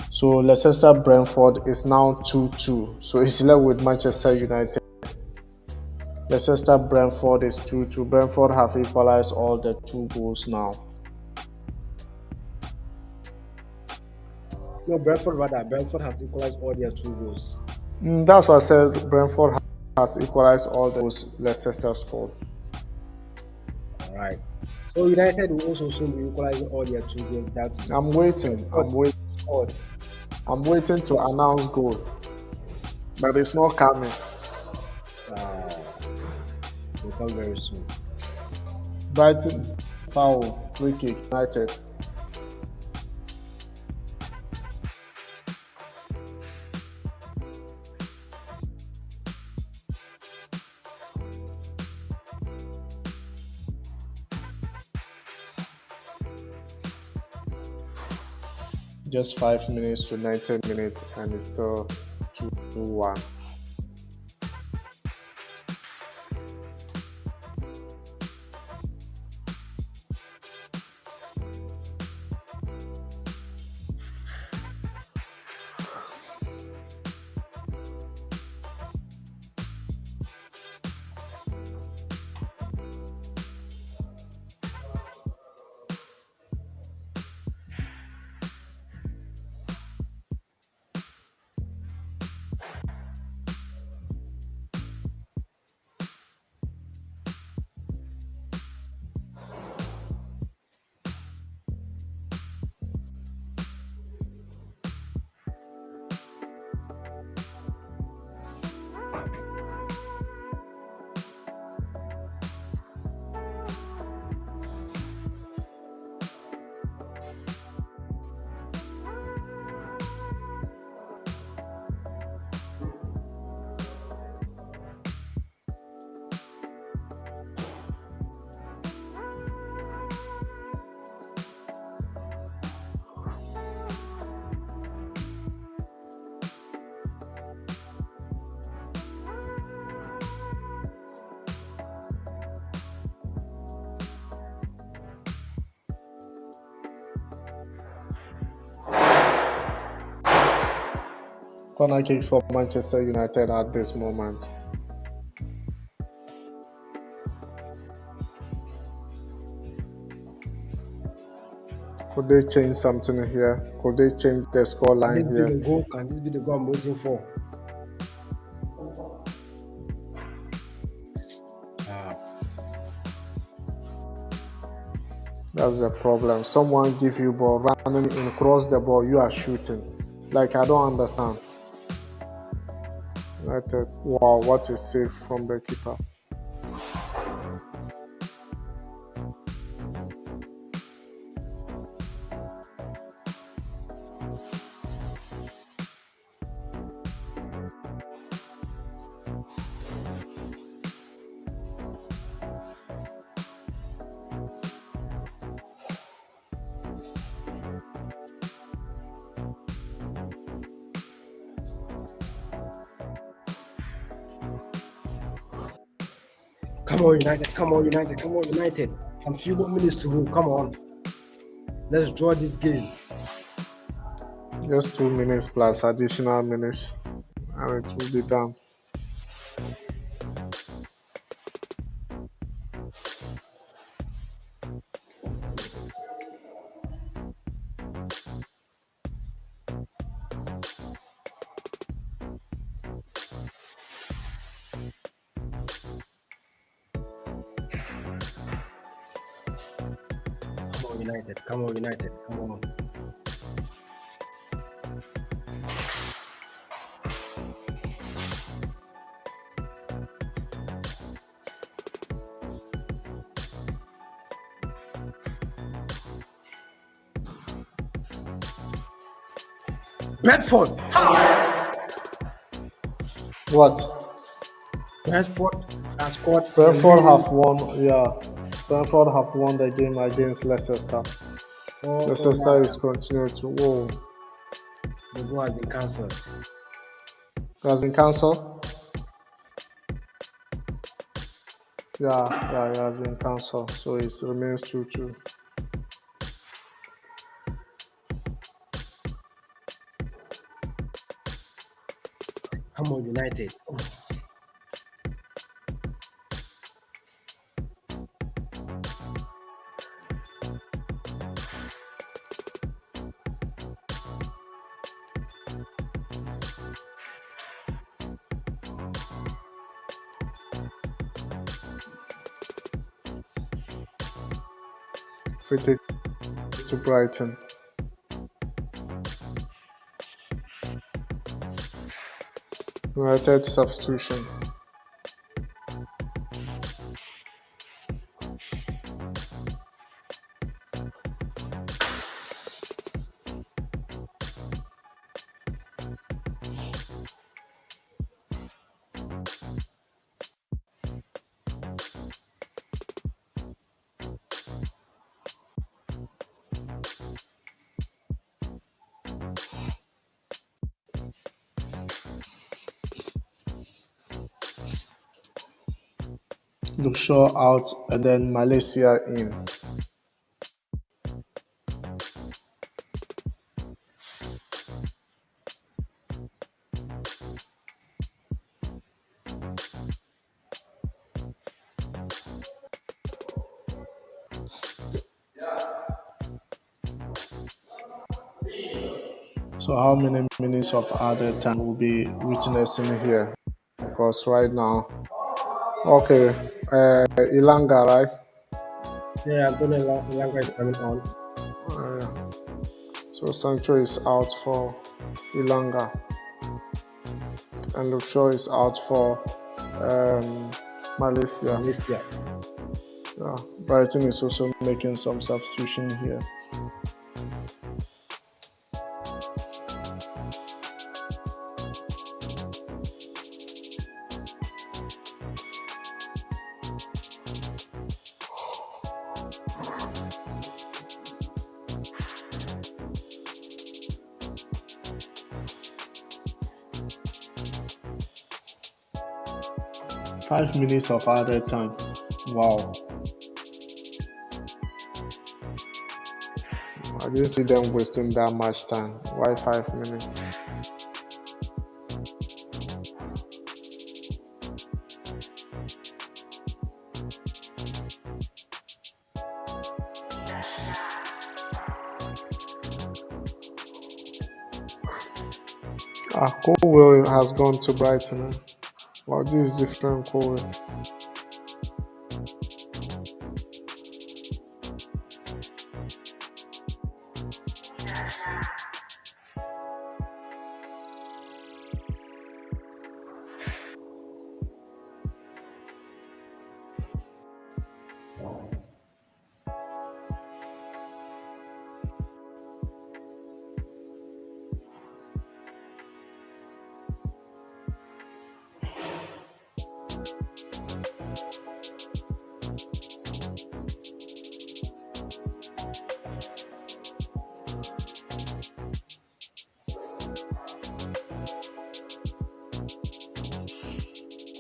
So Leicester Brentford is now 2-2. So it's left with Manchester United. Leicester Brentford is 2-2. Brentford have equalized all the two goals now. No, Brentford has equalized all their two goals. That's why I said Brentford has equalized all the goals Leicester scored. All right. So United will also soon be equalizing all their two goals. That I'm waiting. scored. I'm waiting to announce goal, but it's not coming. Will come very soon. Brighton foul, free kick, United. Just 5 minutes to 90 minutes, and it's still 2-1. Corner kick for Manchester United at this moment. Could they change something here? Could they change the score Can line this be here? the goal? Can this be the goal I'm waiting for? Ah, That's the problem. Someone give you ball, running in, cross the ball, you are shooting. Like, I don't understand. United, wow, what a save from the keeper. come on, United! Come on, United! Come on, United! Some few more minutes to go. Come on, let's draw this game. Just 2 minutes plus additional minutes, and it will be done. Come on, United! Come on, United! Come on! Brentford! What? Brentford has scored a Brentford really have won, yeah. Brentford have won the game against Leicester. oh Leicester yeah, is continuing to, whoa. the goal has been cancelled. It has been cancelled? Yeah, it has been cancelled. So it remains 2-2. Come on, United! Free kick to Brighton. United substitution. Luke Shaw out, and then Malaysia in. So how many minutes of added time will be witnessing here? Because right now, okay, Ilanga, right? Yeah, Antonio Elanga is coming on. Uh, so Sancho is out for Ilanga, and Luke Shaw is out for Malaysia. Malaysia. Yeah, Brighton is also making some substitution here. 5 minutes of added time. Wow. I didn't see them wasting that much time. Why 5 minutes? Colwell has gone to Brighton. Wow, this is different Colwell.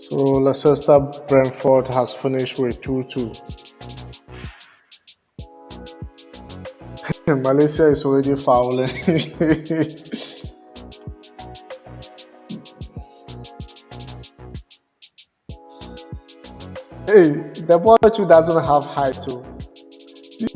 So Leicester Brentford has finished with 2-2. Malaysia is already fouling. Hey, the boy too doesn't have height too. See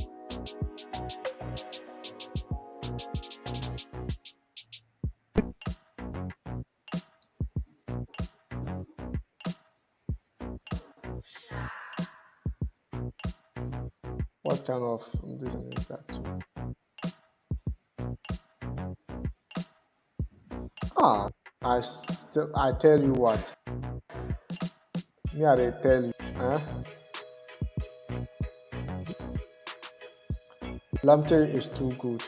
what kind of this is that too? Ah, I tell you what. Me I dey tell you, Lamptey is too good.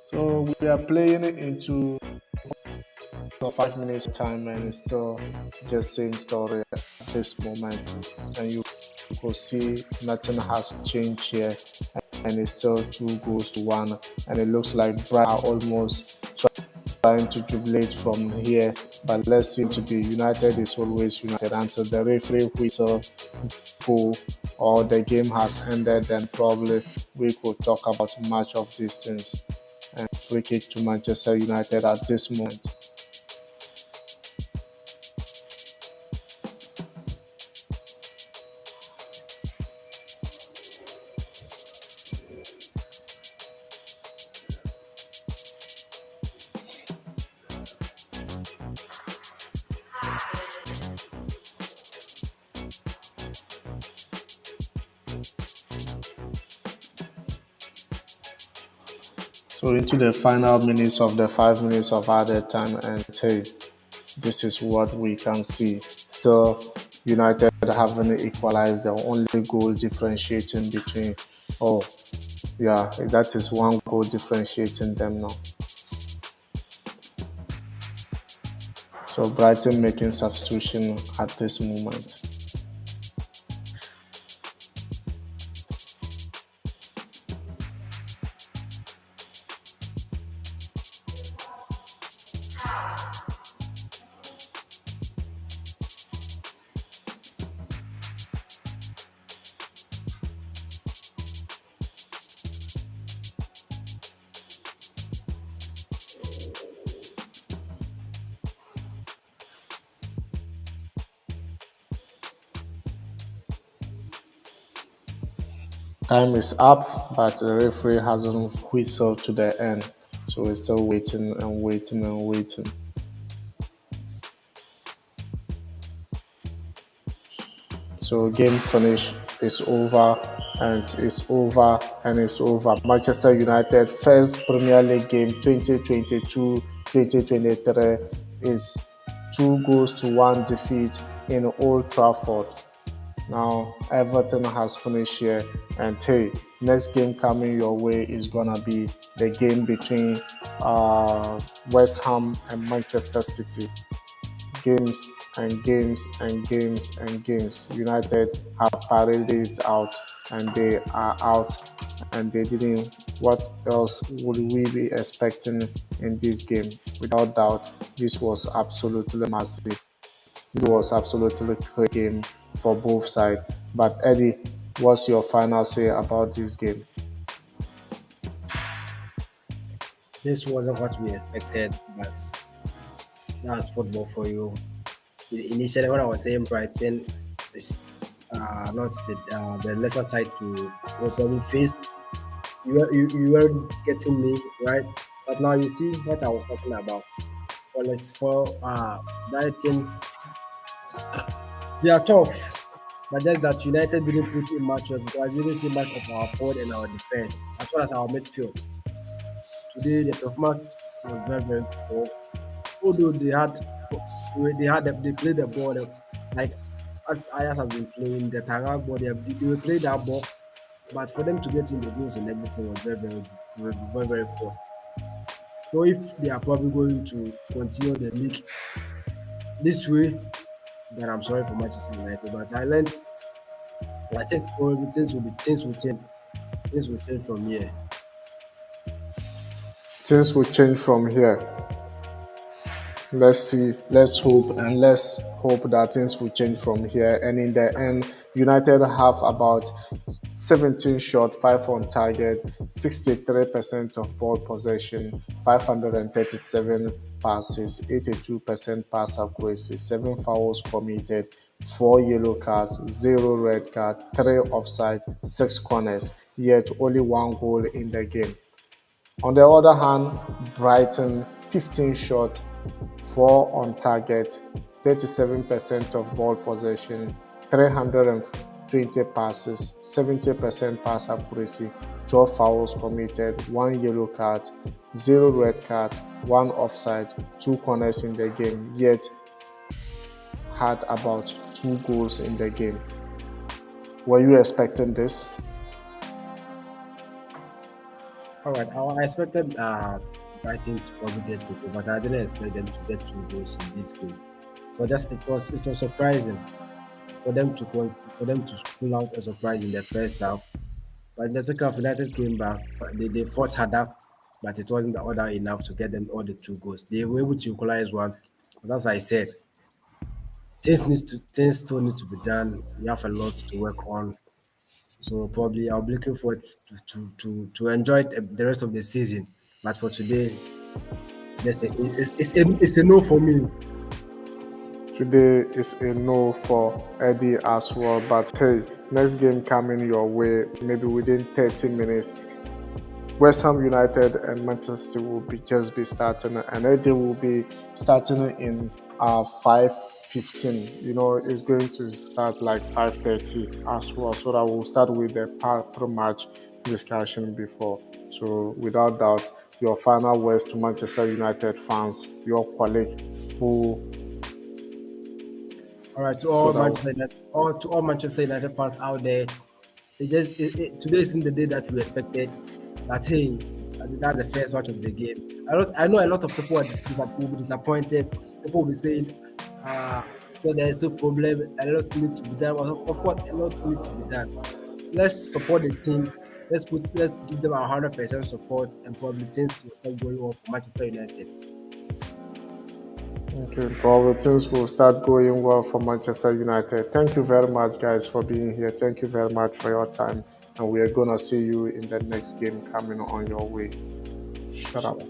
So we are playing into 5 minutes time and it's still just same story at this moment. And you could see nothing has changed here and it's still 2 goals to 1. And it looks like Brighton are almost trying to jubilate from here. But let's see to be United is always United until the referee whistle go or the game has ended, then probably we could talk about much of these things. And free kick to Manchester United at this moment. So into the final minutes of the 5 minutes of added time, and hey, this is what we can see. Still, United haven't equalized. The only goal differentiating between, oh yeah, that is one goal differentiating them now. So Brighton making substitution at this moment. Time is up, but the referee hasn't whistled to the end. So we're still waiting and waiting and waiting. So game finish is over and it's over and it's over. Manchester United first Premier League game 2022-2023 is 2-1 defeat in Old Trafford. Now Everton has finished here, and hey, next game coming your way is gonna be the game between West Ham and Manchester City. Games and games and games and games. United have paraded it out, and they are out, and they didn't. What else would we be expecting in this game? Without doubt, this was absolutely massive. It was absolutely great game for both sides. But Eddie, what's your final say about this game? This wasn't what we expected, but that's football for you. Initially, when I was saying Brighton is not the lesser side to probably face, you were getting me right. But now you see what I was talking about. For Brighton, they are tough. But just that United didn't put in much of because I didn't see much of our forward and our defense as well as our midfield. Today the performance was very poor. Although they played the ball like as Ayas has been playing the Tyrell ball, they will play that ball, but for them to get in the goals and everything was very poor. So if they are probably going to continue the league this way, then I'm sorry for Manchester United. But I think probably things will change from here. Things will change from here. Let's see, let's hope, and let's hope that things will change from here. And in the end, United have about 17 shot, 5 on target, 63% of ball possession, 537 passes, 82% pass accuracy, 7 fouls committed, 4 yellow cards, 0 red card, 3 offside, 6 corners, yet only 1 goal in the game. On the other hand, Brighton 15 shot, 4 on target, 37% of ball possession, 320 passes, 70% pass accuracy, 12 fouls committed, 1 yellow card, 0 red card, 1 offside, 2 corners in the game, yet had about 2 goals in the game. Were you expecting this? All right, I expected Brighton to probably get two, but I didn't expect them to get two goals in this game. But just it was surprising for them to pull out a surprise in the first half. But in the second half, United came back. They fought harder, but it wasn't the order enough to get them all the two goals. They were able to equalize one. But as I said, things still need to be done. We have a lot to work on. So probably I'll be looking forward to enjoy the rest of the season. But for today, it's a no for me. Today is a no for Eddie as well. But hey, next game coming your way, maybe within 30 minutes. West Ham United and Manchester City will just be starting, and Eddie will be starting in 5:15. It's going to start like 5:30 as well, so that we'll start with the pre-match discussion before. So without doubt, your final words to Manchester United fans, your colleague who All right, so that To all Manchester United fans out there, today isn't the day that we expected. But hey, that's the first match of the game. I know a lot of people will be disappointed. People will be saying, so there is no problem. A lot needs to be done. Of course, a lot needs to be done. Let's support the team. Let's give them 100% support, and probably things will start going on for Manchester United. okay, probably things will start going well for Manchester United. Thank you very much, guys, for being here. Thank you very much for your time. And we are going to see you in the next game coming on your way. Shut up. Sure.